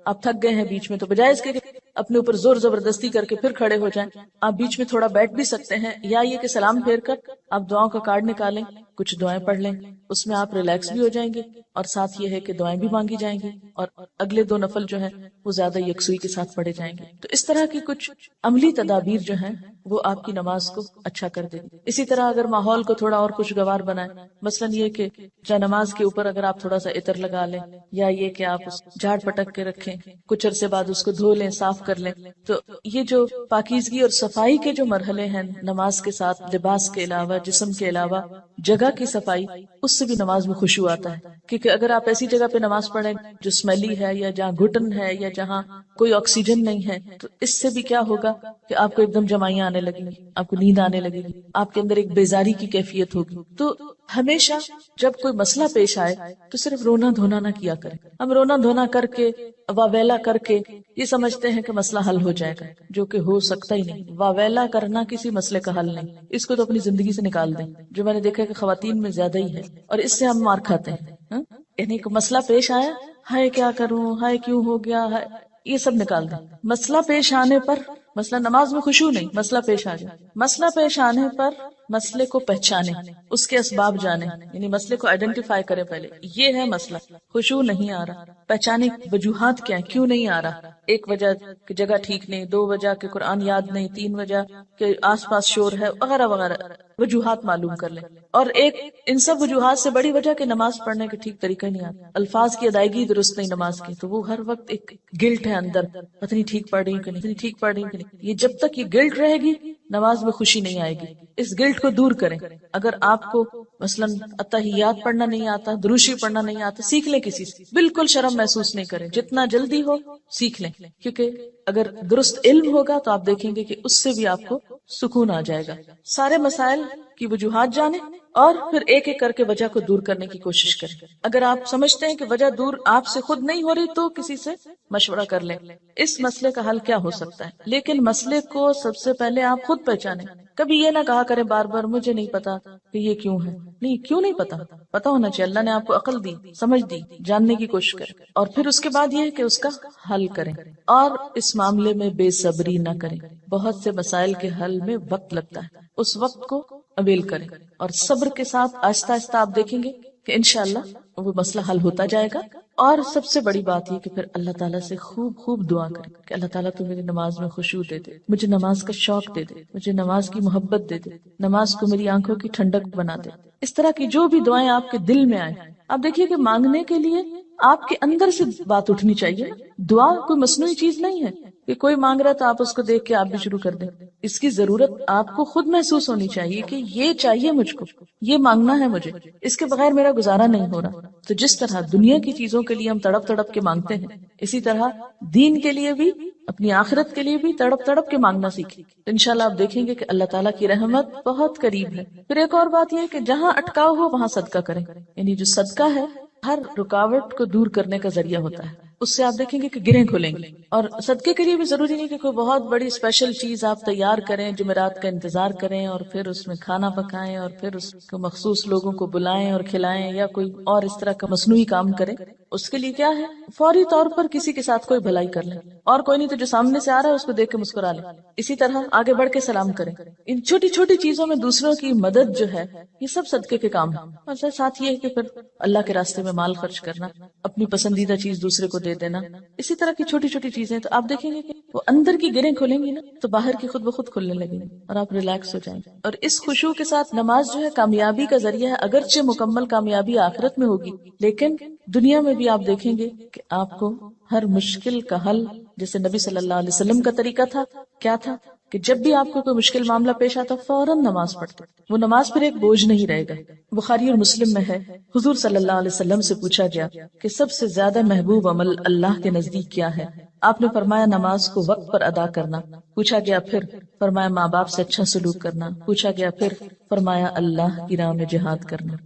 [SPEAKER 1] آپ تھک گئے ہیں بیچ میں، تو بجائے اس کے اپنے اوپر زور زبردستی کر کے پھر کھڑے ہو جائیں، آپ بیچ میں تھوڑا بیٹھ بھی سکتے ہیں، یا یہ کہ سلام پھیر کر آپ دعاؤں کا کارڈ نکالیں، کچھ دعائیں پڑھ لیں، اس میں آپ ریلیکس بھی ہو جائیں گے اور ساتھ یہ ہے کہ دعائیں بھی مانگی جائیں گی اور اگلے 2 نفل جو ہیں وہ زیادہ یکسوئی کے ساتھ پڑھے جائیں گے. تو اس طرح کی کچھ عملی تدابیر جو ہیں وہ آپ کی نماز کو اچھا کر دیں گی. اسی طرح اگر ماحول کو تھوڑا اور خوشگوار بنائیں، مثلا یہ کہ جا نماز کے اوپر اگر آپ تھوڑا سا عطر لگا لیں، یا یہ کہ آپ جھاڑ پٹک کے رکھیں، کچھ عرصے بعد اس کو دھو لیں، صاف کر لیں. تو یہ جو پاکیزگی اور صفائی کے جو مرحلے ہیں نماز کے ساتھ، لباس کے علاوہ، جسم کے علاوہ جگہ کی صفائی، اس سے بھی نماز میں خشوع آتا ہے. کیونکہ اگر آپ ایسی جگہ پہ نماز پڑھیں جو اسمیلی ہے، یا جہاں گھٹن ہے، یا جہاں کوئی آکسیجن نہیں ہے، تو اس سے بھی کیا ہوگا کہ آپ کو ایک دم جمائیاں آنے لگیں گی، آپ کو نیند آنے لگے گی، آپ کے اندر ایک بیزاری کی کیفیت ہوگی. تو ہمیشہ جب کوئی مسئلہ پیش آئے تو صرف رونا دھونا نہ کیا کریں. ہم رونا دھونا کر کے، واویلا کر کے یہ سمجھتے ہیں کہ مسئلہ حل ہو جائے گا، جو کہ ہو سکتا ہی نہیں. واویلا کرنا کسی مسئلے کا حل نہیں، اس کو تو اپنی زندگی سے نکال دیں، جو میں نے دیکھا کہ خواتین میں زیادہ ہی ہے، اور اس سے ہم مار کھاتے ہیں. یعنی کہ مسئلہ پیش آیا، ہائے کیا کروں، ہائے کیوں ہو گیا ہے، یہ سب نکال دیں. مسئلہ پیش آنے پر، مسئلہ نماز میں خشوع نہیں، مسئلہ پیش آ جائے، مسئلہ پیش آنے پر مسئلے کو پہچانے، اس کے اسباب جانے، یعنی مسئلے کو آئیڈینٹیفائی کرے. پہلے یہ ہے مسئلہ، خشوع نہیں آ رہا، پہچانے وجوہات کیا ہیں، کیوں نہیں آ رہا. 1 وجہ کہ جگہ ٹھیک نہیں، 2 وجہ کہ قرآن یاد نہیں، 3 وجہ کہ آس پاس شور ہے، وغیرہ وغیرہ وجوہات معلوم کر لیں. اور ایک ان سب وجوہات سے بڑی وجہ کہ نماز پڑھنے کا ٹھیک طریقہ نہیں آتا، الفاظ کی ادائیگی درست نہیں نماز کی، تو وہ ہر وقت ایک گلٹ ہے اندر، پتہ نہیں ٹھیک پڑھ رہی ہوں کہ نہیں، ٹھیک پڑھ رہی ہوں کہ نہیں. یہ جب تک یہ گلٹ رہے گی نماز میں خوشی نہیں آئے گی. اس گلٹ کو دور کریں. اگر آپ کو مثلا اتحیات پڑھنا نہیں آتا، دروشی پڑھنا نہیں آتا، سیکھ لیں کسی سے، بالکل شرم محسوس نہیں کریں، جتنا جلدی ہو سیکھ لیں. کیونکہ اگر درست علم ہوگا تو آپ دیکھیں گے کہ اس سے بھی آپ کو سکون آ جائے گا. سارے مسائل کی وجوہات جانیں اور پھر ایک ایک کر کے وجہ کو دور کرنے کی کوشش کریں. اگر آپ سمجھتے ہیں کہ وجہ دور آپ سے خود نہیں ہو رہی تو کسی سے مشورہ کر لیں، اس مسئلے کا حل کیا ہو سکتا ہے. لیکن مسئلے کو سب سے پہلے آپ خود پہچانیں. کبھی یہ نہ کہا کریں بار بار مجھے نہیں پتا کہ یہ کیوں ہے. نہیں، کیوں نہیں پتا، پتا ہونا چاہیے. اللہ نے آپ کو عقل دی، سمجھ دی، جاننے کی کوشش کریں، اور پھر اس کے بعد یہ ہے کہ اس کا حل کریں. اور اس معاملے میں بے صبری نہ کریں. بہت سے مسائل کے حل میں وقت لگتا ہے، اس وقت کو اویل کریں اور صبر کے ساتھ آہستہ آہستہ آپ دیکھیں گے کہ انشاءاللہ وہ مسئلہ حل ہوتا جائے گا. اور سب سے بڑی بات یہ کہ پھر اللہ تعالیٰ سے خوب خوب دعا کریں کہ اللہ تعالیٰ تو میری نماز میں خشوع دے دے، مجھے نماز کا شوق دے دے، مجھے نماز کی محبت دے دے، نماز کو میری آنکھوں کی ٹھنڈک بنا دے. اس طرح کی جو بھی دعائیں آپ کے دل میں آئیں، آپ دیکھیے کہ مانگنے کے لیے آپ کے اندر سے بات اٹھنی چاہیے. دعا کوئی مصنوعی چیز نہیں ہے کہ کوئی مانگ رہا تو آپ اس کو دیکھ کے آپ بھی شروع کر دیں. اس کی ضرورت آپ کو خود محسوس ہونی چاہیے کہ یہ چاہیے مجھ کو، یہ مانگنا ہے مجھے، اس کے بغیر میرا گزارا نہیں ہو رہا. تو جس طرح دنیا کی چیزوں کے لیے ہم تڑپ تڑپ کے مانگتے ہیں، اسی طرح دین کے لیے بھی، اپنی آخرت کے لیے بھی تڑپ تڑپ کے مانگنا سیکھیں. انشاءاللہ آپ دیکھیں گے کہ اللہ تعالیٰ کی رحمت بہت قریب ہے. پھر ایک اور بات یہ ہے کہ جہاں اٹکاؤ ہو وہاں صدقہ کریں. یعنی جو صدقہ ہے ہر رکاوٹ کو دور کرنے کا ذریعہ ہوتا ہے، اس سے آپ دیکھیں گے کہ گرہیں کھلیں گی. اور صدقے کے لیے بھی ضروری نہیں کہ کوئی بہت بڑی اسپیشل چیز آپ تیار کریں، جمعرات کا انتظار کریں اور پھر اس میں کھانا پکائیں اور پھر اس کو مخصوص لوگوں کو بلائیں اور کھلائیں، یا کوئی اور اس طرح کا مصنوعی کام کریں. اس کے لیے کیا ہے، فوری طور پر کسی کے ساتھ کوئی بھلائی کر لیں، اور کوئی نہیں تو جو سامنے سے آ رہا ہے اس کو دیکھ کے مسکرا لیں. اسی طرح آگے بڑھ کے سلام کریں. ان چھوٹی چھوٹی چیزوں میں دوسروں کی مدد جو ہے یہ سب صدقے کے کام ہیں. اور ساتھ یہ ہے کہ پھر اللہ کے راستے میں مال خرچ کرنا، اپنی پسندیدہ چیز دوسرے کو دے دینا، اسی طرح کی چھوٹی چھوٹی چیزیں. تو آپ دیکھیں گے کہ وہ اندر کی گرہیں کھلیں گی نا تو باہر کی خود بخود کھلنے لگیں گی اور آپ ریلیکس ہو جائیں گے. اور اس خشوع کے ساتھ نماز جو ہے کامیابی کا ذریعہ ہے. اگرچہ مکمل کامیابی آخرت میں ہوگی، لیکن دنیا میں بھی آپ دیکھیں گے کہ آپ کو ہر مشکل کا حل، جیسے نبی صلی اللہ علیہ وسلم کا طریقہ تھا، کیا تھا کہ جب بھی آپ کو کوئی مشکل معاملہ پیش آتا فوراً نماز پڑھتے، وہ نماز پھر ایک بوجھ نہیں رہے گا۔ بخاری اور مسلم میں ہے، حضور صلی اللہ علیہ وسلم سے پوچھا گیا کہ سب سے زیادہ محبوب عمل اللہ کے نزدیک کیا ہے؟ آپ نے فرمایا نماز کو وقت پر ادا کرنا۔ پوچھا گیا پھر؟ فرمایا ماں باپ سے اچھا سلوک کرنا۔ پوچھا گیا پھر؟ فرمایا اللہ کی راہ میں جہاد کرنا۔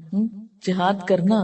[SPEAKER 1] جہاد کرنا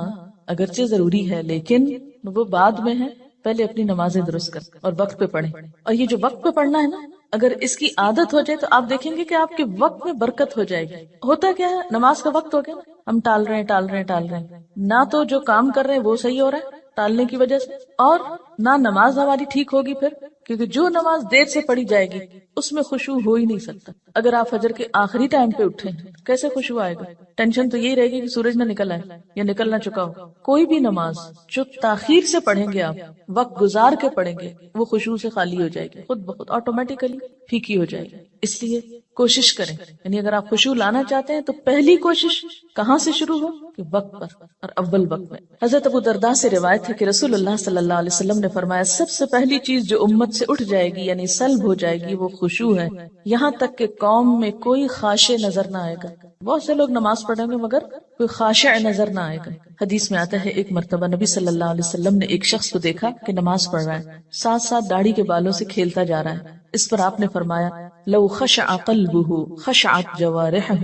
[SPEAKER 1] اگرچہ ضروری ہے لیکن وہ بعد میں ہے، پہلے اپنی نمازیں درست کر اور وقت پہ پڑھیں۔ اور یہ جو وقت پہ پڑھنا ہے نا، اگر اس کی عادت ہو جائے تو آپ دیکھیں گے کہ آپ کے وقت میں برکت ہو جائے گی۔ ہوتا کیا ہے، نماز کا وقت ہو گیا نا، ہم ٹال رہے ہیں، نہ تو جو کام کر رہے ہیں وہ صحیح ہو رہا ہے ٹالنے کی وجہ سے، اور نہ نماز ہماری ٹھیک ہوگی پھر، کیونکہ جو نماز دیر سے پڑھی جائے گی اس میں خشوع ہو ہی نہیں سکتا۔ اگر آپ فجر کے آخری ٹائم پہ اٹھیں کیسے خشوع آئے گا؟ ٹینشن تو یہی رہے گی کہ سورج نہ نکل آئے یا نکل نہ چکا ہو۔ کوئی بھی نماز جو تاخیر سے پڑھیں گے، آپ وقت گزار کے پڑھیں گے، وہ خشوع سے خالی ہو جائے گی، خود بخود آٹومیٹیکلی پھیکی ہو جائے گی۔ اس لیے کوشش کریں، یعنی اگر آپ خشوع لانا چاہتے ہیں تو پہلی کوشش کہاں سے شروع ہو کہ وقت پر، اور اول وقت میں۔ حضرت ابو درداء سے روایت ہے کہ رسول اللہ صلی اللہ علیہ وسلم نے فرمایا سب سے پہلی چیز جو امت سے اٹھ جائے گی یعنی سلب ہو جائے گی وہ خشوع ہے، یہاں تک کہ قوم میں کوئی خاشع نظر نہ آئے گا۔ بہت سے لوگ نماز پڑھیں گے مگر کوئی خاشع نظر نہ آئے گا۔ حدیث میں آتا ہے ایک مرتبہ نبی صلی اللہ علیہ وسلم نے ایک شخص کو دیکھا کہ نماز پڑھ رہا ہے، ساتھ ساتھ داڑھی کے بالوں سے کھیلتا جا رہا ہے۔ اس پر آپ نے فرمایا لو خشع قلبہ خشعت جوارحہ،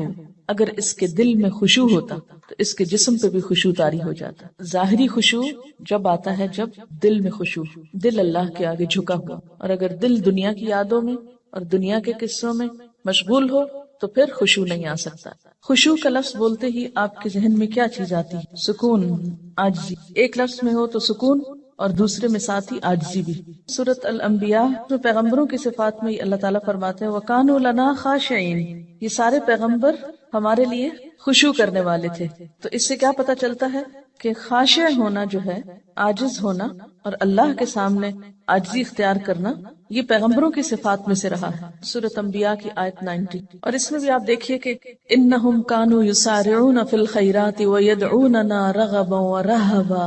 [SPEAKER 1] اگر اس کے دل میں خشوع ہوتا تو اس کے جسم پہ بھی خشوع طاری ہو جاتا۔ ظاہری خشوع جب آتا ہے جب دل میں خشوع، دل اللہ کے آگے جھکا ہوا، اور اگر دل دنیا کی یادوں میں اور دنیا کے قصوں میں مشغول ہو تو پھر خشوع نہیں آ سکتا۔ خشوع کا لفظ بولتے ہی آپ کے ذہن میں کیا چیز آتی ہے؟ سکون، عاجزی۔ ایک لفظ میں ہو تو سکون اور دوسرے میں ساتھ ہی عاجزی بھی۔ سورۃ الانبیاء میں پیغمبروں کی صفات میں اللہ تعالیٰ فرماتے ہیں وَكَانُوا لَنَا خَاشِعِينَ، یہ سارے پیغمبر ہمارے لیے خشوع کرنے والے تھے۔ تو اس سے کیا پتہ چلتا ہے کہ خاشع ہونا جو ہے، عاجز ہونا اور اللہ کے سامنے عاجزی اختیار کرنا، یہ پیغمبروں کی صفات میں سے رہا ہے۔ سورۃ انبیاء کی آیت 90۔ اور اس میں بھی آپ دیکھیے کہ انہم کانوا یسارعون فی الخیرات ویدعوننا رغبا ورہبا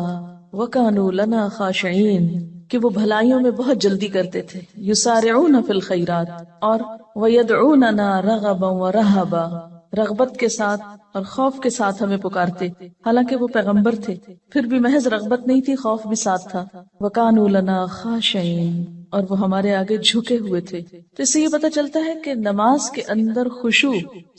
[SPEAKER 1] وکانوا لنا خاشعین، کہ وہ بھلائیوں میں بہت جلدی کرتے تھے، یسارعون فی الخیرات، اور ویدعوننا رغبا ورہبا، رغبت کے ساتھ اور خوف کے ساتھ ہمیں پکارتے، حالانکہ وہ پیغمبر تھے، پھر بھی محض رغبت نہیں تھی، خوف بھی ساتھ تھا۔ وَكَانُوا لَنَا خَاشِعِينَ، اور وہ ہمارے آگے جھکے ہوئے تھے۔ تو اس سے یہ پتہ چلتا ہے کہ نماز کے اندر خشوع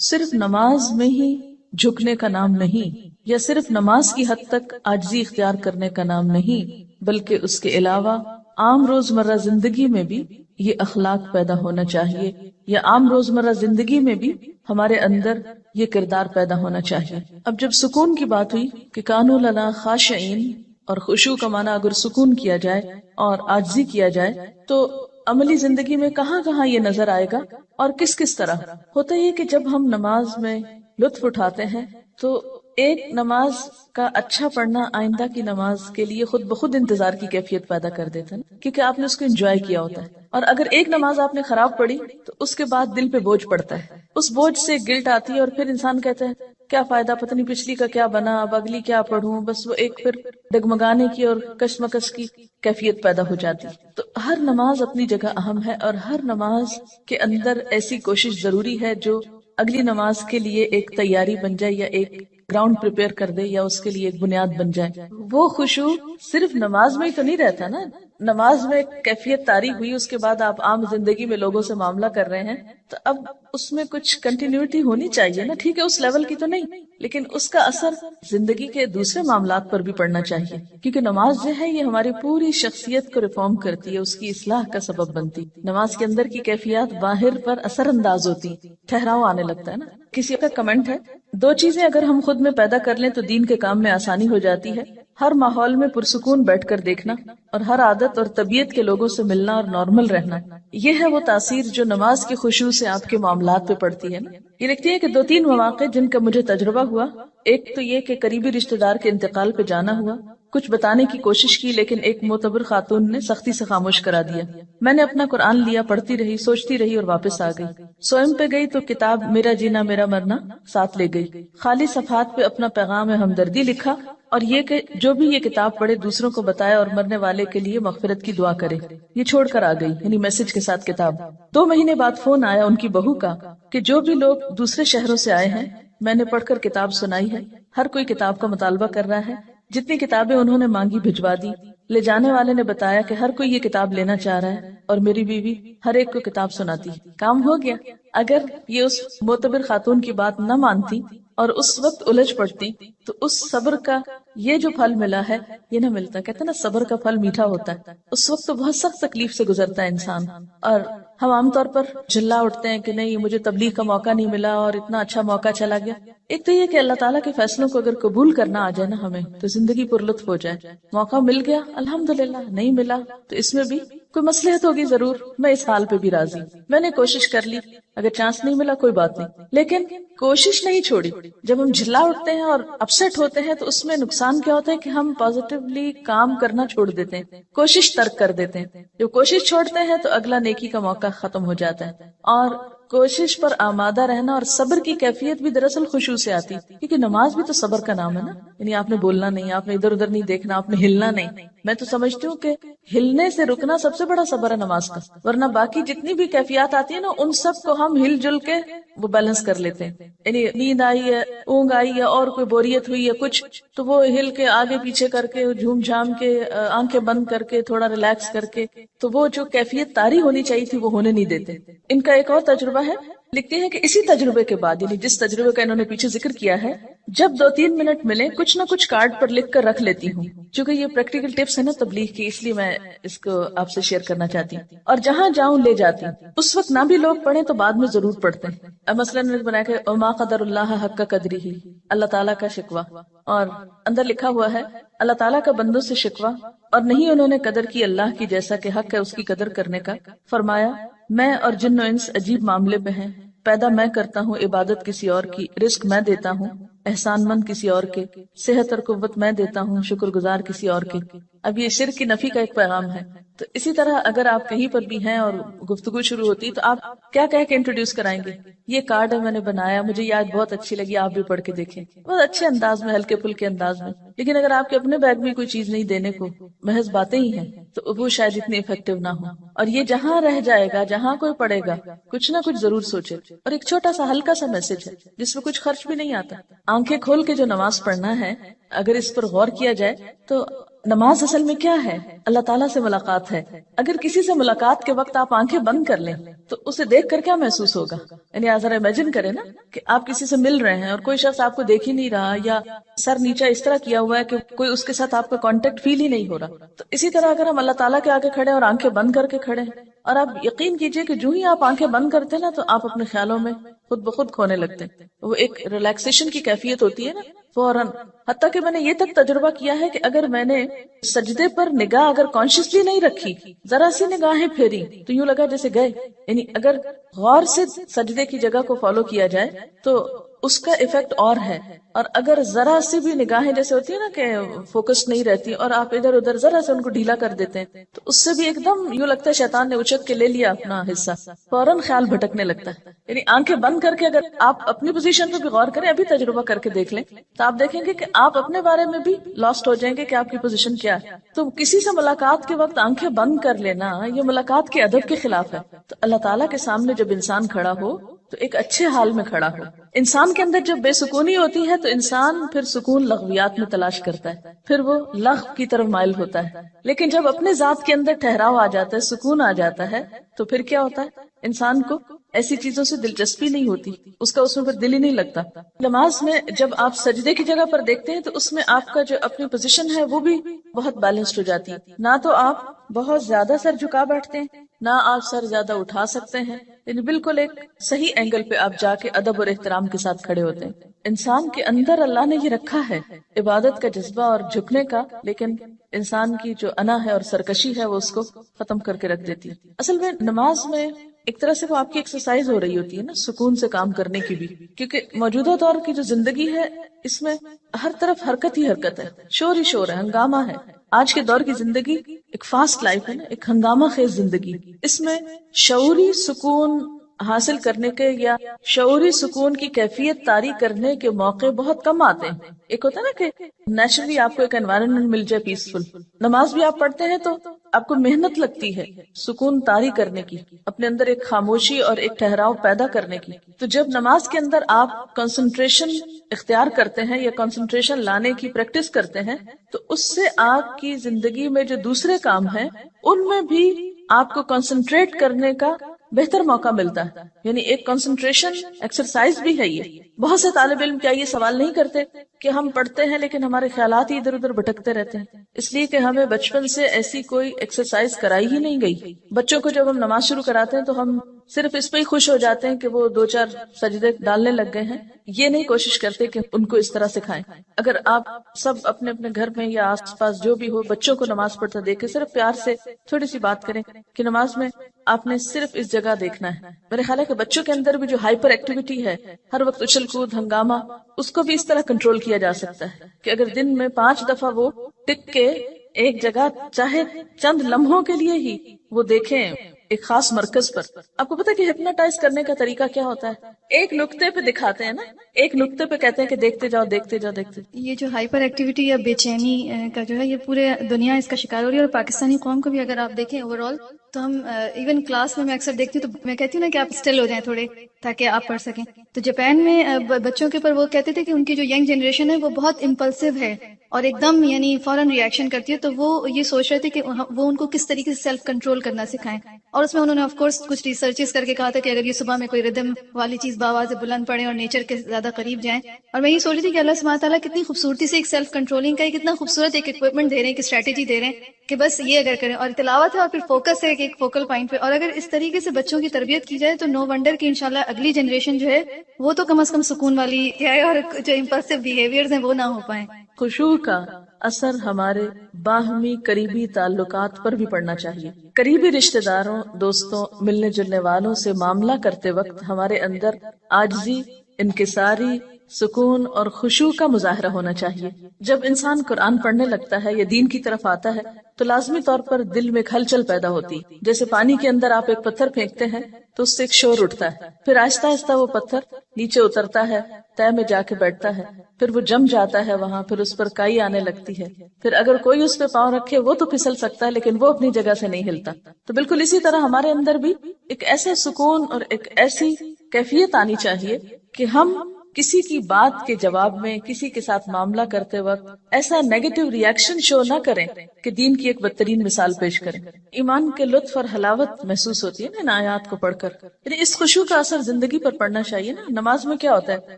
[SPEAKER 1] صرف نماز میں ہی جھکنے کا نام نہیں، یا صرف نماز کی حد تک عاجزی اختیار کرنے کا نام نہیں، بلکہ اس کے علاوہ عام روزمرہ زندگی میں بھی یہ اخلاق پیدا ہونا چاہیے، یا عام روزمرہ زندگی میں بھی ہمارے اندر یہ کردار پیدا ہونا چاہیے۔ اب جب سکون کی بات ہوئی کہ کانوا لنا خاشعین، اور خشوع کا معنی اگر سکون کیا جائے اور عاجزی کیا جائے تو عملی زندگی میں کہاں کہاں یہ نظر آئے گا اور کس کس طرح ہوتا ہے کہ جب ہم نماز میں لطف اٹھاتے ہیں تو ایک نماز کا اچھا پڑھنا آئندہ کی نماز کے لیے خود بخود انتظار کی کیفیت پیدا کر دیتا ہے، کیونکہ آپ نے اس کو انجوائے کیا ہوتا ہے۔ اور اگر ایک نماز آپ نے خراب پڑھی تو اس کے بعد دل پہ بوجھ پڑتا ہے، اس بوجھ سے گلٹ آتی ہے، اور پھر انسان کہتا ہے کیا فائدہ، پتہ نہیں پچھلی کا کیا بنا، اب اگلی کیا پڑھوں، بس وہ ایک پھر ڈگمگانے کی اور کشمکش کی کیفیت پیدا ہو جاتی۔ تو ہر نماز اپنی جگہ اہم ہے، اور ہر نماز کے اندر ایسی کوشش ضروری ہے جو اگلی نماز کے لیے ایک تیاری بن جائے، یا ایک گراؤنڈ پریپیئر کر دے، یا اس کے لیے ایک بنیاد بن جائے۔ وہ خشوع صرف نماز میں ہی تو نہیں رہتا نا، نماز میں کیفیت طاری ہوئی، اس کے بعد آپ عام زندگی میں لوگوں سے معاملہ کر رہے ہیں تو اب اس میں کچھ کنٹینیوٹی ہونی چاہیے نا، ٹھیک ہے اس لیول کی تو نہیں، لیکن اس کا اثر زندگی کے دوسرے معاملات پر بھی پڑنا چاہیے، کیونکہ نماز جو ہے یہ ہماری پوری شخصیت کو ریفارم کرتی ہے، اس کی اصلاح کا سبب بنتی۔ نماز کے اندر کی کیفیات باہر پر اثر انداز ہوتی، ٹھہراؤ آنے لگتا ہے نا۔ کسی کا کمنٹ ہے، دو چیزیں اگر ہم خود میں پیدا کر لیں تو دین کے کام میں آسانی ہو جاتی ہے، ہر ماحول میں پرسکون بیٹھ کر دیکھنا، اور ہر عادت اور طبیعت کے لوگوں سے ملنا اور نارمل رہنا۔ یہ ہے وہ تاثیر جو نماز کی خشوع سے آپ کے معاملات پہ پڑتی ہے نا۔ یہ لکھتی ہے کہ 2-3 مواقع جن کا مجھے تجربہ ہوا، ایک تو یہ کہ قریبی رشتہ دار کے انتقال پہ جانا ہوا، کچھ بتانے کی کوشش کی لیکن ایک معتبر خاتون نے سختی سے خاموش کرا دیا۔ میں نے اپنا قرآن لیا، پڑھتی رہی، سوچتی رہی اور واپس آ گئی۔ سوئم پہ گئی تو کتاب میرا جینا میرا مرنا ساتھ لے گئی، خالی صفحات پہ اپنا پیغام ہمدردی لکھا اور یہ کہ جو بھی یہ کتاب پڑھے دوسروں کو بتائے اور مرنے والے کے لیے مغفرت کی دعا کرے. یہ چھوڑ کر آ گئی یعنی میسج کے ساتھ کتاب. 2 مہینے بعد فون آیا ان کی بہو کا کہ جو بھی لوگ دوسرے شہروں سے آئے ہیں میں نے پڑھ کر کتاب سنائی ہے, ہر کوئی کتاب کا مطالبہ کر رہا ہے, جتنی کتابیں انہوں نے مانگی بھجوا دی. لے جانے والے نے بتایا کہ ہر کوئی یہ کتاب لینا چاہ رہا ہے اور میری بیوی ہر ایک کو کتاب سناتی. کام ہو گیا. اگر یہ اس معتبر خاتون کی بات نہ مانتی اور اس وقت الجھ پڑتی تو اس صبر کا یہ جو پھل ملا ہے یہ نہ ملتا. کہتے ہیں نا صبر کا پھل میٹھا ہوتا ہے. اس وقت تو بہت سخت تکلیف سے گزرتا ہے انسان, اور ہم عام طور پر جھلا اٹھتے ہیں کہ نہیں مجھے تبلیغ کا موقع نہیں ملا اور اتنا اچھا موقع چلا گیا. ایک تو یہ کہ اللہ تعالیٰ کے فیصلوں کو اگر قبول کرنا آ جائے نا ہمیں تو زندگی پر لطف ہو جائے. موقع مل گیا الحمدللہ, نہیں ملا تو اس میں بھی کوئی مصلحت ہوگی ضرور. میں اس حال پہ بھی راضی, میں نے کوشش کر لی, اگر چانس نہیں ملا کوئی بات نہیں, لیکن کوشش نہیں چھوڑی. جب ہم جھلا اٹھتے ہیں اور اپسٹ ہوتے ہیں تو اس میں نقصان کیا ہوتا ہے کہ ہم پازیٹیولی کام کرنا چھوڑ دیتے ہیں, کوشش ترک کر دیتے ہیں. جب کوشش چھوڑتے ہیں تو اگلا نیکی کا موقع ختم ہو جاتا ہے. اور کوشش پر آمادہ رہنا اور صبر کی کیفیت بھی دراصل خشوع سے آتی, کیونکہ نماز بھی تو صبر کا نام ہے نا. یعنی آپ نے بولنا نہیں, آپ نے ادھر ادھر نہیں دیکھنا, آپ نے ہلنا نہیں. میں تو سمجھتی ہوں کہ ہلنے سے رکنا سب سے بڑا صبر ہے نماز کا, ورنہ باقی جتنی بھی کیفیات آتی ہے نا ان سب کو ہم ہل جل کے وہ بیلنس کر لیتے ہیں. یعنی نیند آئی ہے, اونگ آئی ہے اور کوئی بوریت ہوئی ہے کچھ, تو وہ ہل کے آگے پیچھے کر کے جھوم جھام کے آنکھیں بند کر کے تھوڑا ریلیکس کر کے, تو وہ جو کیفیت طاری ہونی چاہیے تھی وہ ہونے نہیں دیتے. ان کا ایک اور تجربہ ہے, لکھتے ہیں کہ اسی تجربے کے بعد یعنی جس تجربے کا انہوں نے پیچھے ذکر کیا ہے, جب 2-3 منٹ ملے کچھ نہ کچھ کارڈ پر لکھ کر رکھ لیتی ہوں. چونکہ یہ پریکٹیکل ٹپس ہے نا تبلیغ کی, اس لیے میں اس کو آپ سے شیئر کرنا چاہتی ہوں. اور جہاں جاؤں لے جاتی ہوں. اس وقت نہ بھی لوگ پڑھیں تو بعد میں ضرور پڑھتے ہیں. اب مثلاً نے بنایا کہ وما قدر اللہ حق قدرہ, اللہ تعالیٰ کا شکوہ, اور اندر لکھا ہوا ہے اللہ تعالیٰ کا بندوں سے شکوہ, اور نہیں انہوں نے قدر کی اللہ کی جیسا کہ حق ہے اس کی قدر کرنے کا. فرمایا میں اور جن و انس عجیب معاملے پہ ہیں, پیدا میں کرتا ہوں, عبادت کسی اور کی, رزق میں دیتا ہوں, احسان مند کسی اور کے, صحت اور قوت میں دیتا ہوں, شکر گزار کسی اور کے. اب یہ شرک کی نفی کا ایک پیغام ہے. تو اسی طرح اگر آپ کہیں پر بھی ہیں اور گفتگو شروع ہوتی تو آپ کیا کہہ کے انٹروڈیوس کرائیں گے؟ یہ کارڈ ہے میں نے بنایا, مجھے یہ آج بہت اچھی لگی, آپ بھی پڑھ کے دیکھیں. بہت اچھے انداز میں, ہلکے پھلکے انداز میں. لیکن اگر آپ کے اپنے بیگ میں کوئی چیز نہیں دینے کو, محض باتیں ہی ہیں, تو وہ شاید اتنی افیکٹو نہ ہو. اور یہ جہاں رہ جائے گا, جہاں کوئی پڑھے گا, کچھ نہ کچھ ضرور سوچے. اور ایک چھوٹا سا ہلکا سا میسج ہے جس میں کچھ خرچ بھی نہیں آتا. آنکھیں کھول کے جو نماز پڑھنا ہے, اگر اس پر غور کیا جائے تو نماز اصل میں کیا ہے؟ اللہ تعالیٰ سے ملاقات ہے. اگر کسی سے ملاقات کے وقت آپ آنکھیں بند کر لیں تو اسے دیکھ کر کیا محسوس ہوگا؟ یعنی ذرا امیجن کریں نا کہ آپ کسی سے مل رہے ہیں اور کوئی شخص آپ کو دیکھ ہی نہیں رہا, یا سر نیچا اس طرح کیا ہوا ہے کہ کوئی اس کے ساتھ آپ کا کانٹیکٹ فیل ہی نہیں ہو رہا. تو اسی طرح اگر ہم اللہ تعالیٰ کے آگے کھڑے اور آنکھیں بند کر کے کھڑے ہیں, اور آپ یقین کیجئے کہ جو ہی آپ آنکھیں بند کرتے نا تو آپ اپنے خیالوں میں خود بخود کھونے لگتے ہیں. وہ ایک ریلیکسیشن کی کیفیت ہوتی ہے نا فوراً. حتیٰ کہ میں نے یہ تک تجربہ کیا ہے کہ اگر میں نے سجدے پر نگاہ اگر کانشیسلی نہیں رکھی, ذرا سی نگاہیں پھیری تو یوں لگا جیسے گئے. یعنی اگر غور سے سجدے کی جگہ کو فالو کیا جائے تو اس کا ایفیکٹ اور ہے. اور اگر ذرا سی بھی نگاہیں جیسے ہوتی ہے نا کہ فوکس نہیں رہتی اور آپ ادھر ادھر ذرا سے ان کو ڈھیلا کر دیتے ہیں تو اس سے بھی ایک دم یوں لگتا ہے شیطان نے اچک کے لے لیا اپنا حصہ, فوراً خیال بھٹکنے لگتا ہے. یعنی آنکھیں بند کر کے اگر آپ اپنی پوزیشن پہ بھی غور کریں, ابھی تجربہ کر کے دیکھ لیں, تو آپ دیکھیں گے کہ آپ اپنے بارے میں بھی لاسٹ ہو جائیں گے کہ آپ کی پوزیشن کیا ہے. تو کسی سے ملاقات کے وقت آنکھیں بند کر لینا یہ ملاقات کے ادب کے خلاف ہے. تو اللہ تعالیٰ کے سامنے جب انسان کھڑا ہو تو ایک اچھے حال میں کھڑا ہو. انسان کے اندر جب بے سکونی ہوتی ہے تو انسان پھر سکون لغویات میں تلاش کرتا ہے, پھر وہ لغو کی طرف مائل ہوتا ہے. لیکن جب اپنے ذات کے اندر ٹھہراؤ آ جاتا ہے, سکون آ جاتا ہے, تو پھر کیا ہوتا ہے؟ انسان کو ایسی چیزوں سے دلچسپی نہیں ہوتی, اس کا اس میں پھر دل ہی نہیں لگتا. نماز میں جب آپ سجدے کی جگہ پر دیکھتے ہیں تو اس میں آپ کا جو اپنی پوزیشن ہے وہ بھی بہت بیلنسڈ ہو جاتی ہے. نہ تو آپ بہت زیادہ سر جھکا بیٹھتے ہیں, نہ آپ سر زیادہ اٹھا سکتے ہیں. یعنی بالکل ایک صحیح اینگل پہ آپ جا کے ادب اور احترام کے ساتھ کھڑے ہوتے ہیں. انسان کے اندر اللہ نے یہ رکھا ہے عبادت کا جذبہ اور جھکنے کا, لیکن انسان کی جو انا ہے اور سرکشی ہے وہ اس کو ختم کر کے رکھ دیتی ہے. اصل میں نماز میں ایک طرح سے وہ آپ کی ایکسرسائز ہو رہی ہوتی ہے نا, سکون سے کام کرنے کی بھی, کیونکہ موجودہ دور کی جو زندگی ہے اس میں ہر طرف حرکت ہی حرکت ہے, شور ہی شور ہے, ہنگامہ ہے. آج کے دور کی زندگی ایک فاسٹ لائف ہے نا, ایک ہنگامہ خیز زندگی. اس میں شعوری سکون حاصل کرنے کے یا شعوری سکون کی کیفیت طاری کرنے کے موقع بہت کم آتے ہیں. ایک ہوتا ہے نا کہ نیچرلی آپ کو ایک انوائرنمنٹ مل جائے پیسفل. نماز بھی آپ پڑھتے ہیں تو آپ کو محنت لگتی ہے سکون طاری کرنے کی، اپنے اندر ایک خاموشی اور ایک ٹھہراؤ پیدا کرنے کی. تو جب نماز کے اندر آپ کنسنٹریشن اختیار کرتے ہیں یا کنسنٹریشن لانے کی پریکٹس کرتے ہیں تو اس سے آپ کی زندگی میں جو دوسرے کام ہیں ان میں بھی آپ کو کنسنٹریٹ کرنے کا بہتر موقع ملتا ہے. یعنی ایک کنسنٹریشن ایکسرسائز بھی ہے. یہ بہت سے طالب علم کیا یہ سوال نہیں کرتے کہ ہم پڑھتے ہیں لیکن ہمارے خیالات ہی ادھر ادھر بھٹکتے رہتے ہیں؟ اس لیے کہ ہمیں بچپن سے ایسی کوئی ایکسرسائز کرائی ہی نہیں گئی. بچوں کو جب ہم نماز شروع کراتے ہیں تو ہم صرف اس پہ ہی خوش ہو جاتے ہیں کہ وہ 2-4 سجدے ڈالنے لگ گئے ہیں. یہ نہیں کوشش کرتے کہ ان کو اس طرح سکھائیں. اگر آپ سب اپنے اپنے گھر میں یا آس پاس جو بھی ہو بچوں کو نماز پڑھتا دیکھیں، صرف پیار سے تھوڑی سی بات کریں کہ نماز میں آپ نے صرف اس جگہ دیکھنا ہے. میرے خیال ہے کہ بچوں کے اندر بھی جو ہائپر ایکٹیویٹی ہے، ہر وقت اچھل کود ہنگامہ، اس کو بھی اس طرح کنٹرول کیا جا سکتا ہے کہ اگر دن میں 5 دفعہ وہ ٹک کے ایک جگہ چاہے چند لمحوں کے لیے ہی وہ دیکھیں ایک خاص مرکز پر. آپ کو پتا کہ ہپنوٹائز کرنے کا طریقہ کیا ہوتا ہے؟ ایک نقطے پہ دکھاتے ہیں نا، ایک نقطے پہ کہتے ہیں کہ دیکھتے جاؤ دیکھتے جاؤ دیکھتے.
[SPEAKER 2] یہ جو ہائپر ایکٹیویٹی یا بے چینی کا جو ہے یہ پورے دنیا اس کا شکار ہو رہی ہے، اور پاکستانی قوم کو بھی اگر آپ دیکھیں اوور آل تو ہم ایون کلاس میں اکثر دیکھتی ہوں تو میں کہتی ہوں نا کہ آپ اسٹل ہو جائیں تھوڑے تاکہ آپ پڑھ سکیں. تو جاپان میں بچوں کے اوپر وہ کہتے تھے کہ ان کی جو ینگ جنریشن ہے وہ بہت امپلسو ہے اور ایک دم یعنی فوراً ریئیکشن کرتی ہے. تو وہ یہ سوچ رہے تھے کہ وہ ان کو کس طریقے سے سیلف کنٹرول کرنا سکھائیں. اور اس میں انہوں نے آف کورس کچھ ریسرچز کر کے کہا تھا کہ اگر یہ صبح میں کوئی ردم والی چیز باواز بلند پڑے اور نیچر کے زیادہ قریب جائیں. اور میں یہ سوچ رہی تھی کہ اللہ سبحانہ تعالیٰ کتنی خوبصورتی سے ایک سیلف کنٹرولنگ کا کتنا خوبصورت ایک اکوپمنٹ دے رہے ہیں، ایک اسٹریٹجی دے رہے ہیں کہ بس یہ اگر کریں، اور تلاوت ہے اور پھر فوکس ہے ایک فوکل پوائنٹ پہ. اور اگر اس طریقے سے بچوں کی تربیت کی جائے تو نو ونڈر کہ انشاءاللہ اگلی جنریشن جو ہے وہ تو کم از کم سکون والی ہے اور جو امپلسو بیہیویئرز ہیں وہ نہ ہو پائیں.
[SPEAKER 1] خشوع کا اثر ہمارے باہمی قریبی تعلقات پر بھی پڑنا چاہیے. قریبی رشتہ داروں، دوستوں، ملنے جلنے والوں سے معاملہ کرتے وقت ہمارے اندر عاجزی، انکساری، سکون اور خشوع کا مظاہرہ ہونا چاہیے. جب انسان قرآن پڑھنے لگتا ہے یا دین کی طرف آتا ہے تو لازمی طور پر دل میں ہلچل پیدا ہوتی. جیسے پانی کے اندر آپ ایک پتھر پھینکتے ہیں تو اس سے ایک شور اٹھتا ہے، پھر آہستہ آہستہ وہ پتھر نیچے اترتا ہے، تہ میں جا کے بیٹھتا ہے، پھر وہ جم جاتا ہے وہاں، پھر اس پر کائی آنے لگتی ہے، پھر اگر کوئی اس پہ پاؤں رکھے وہ تو پھسل سکتا ہے لیکن وہ اپنی جگہ سے نہیں ہلتا. تو بالکل اسی طرح ہمارے اندر بھی ایک ایسا سکون اور ایک ایسی کیفیت آنی چاہیے کہ ہم کسی کی بات کے جواب میں کسی کے ساتھ معاملہ کرتے وقت ایسا نیگیٹو ریئیکشن شو نہ کریں کہ دین کی ایک بدترین مثال پیش کریں. ایمان کے لطف اور حلاوت محسوس ہوتی ہے نا ان آیات کو پڑھ کر. یعنی اس خشوع کا اثر زندگی پر پڑنا چاہیے نا. نماز میں کیا ہوتا ہے؟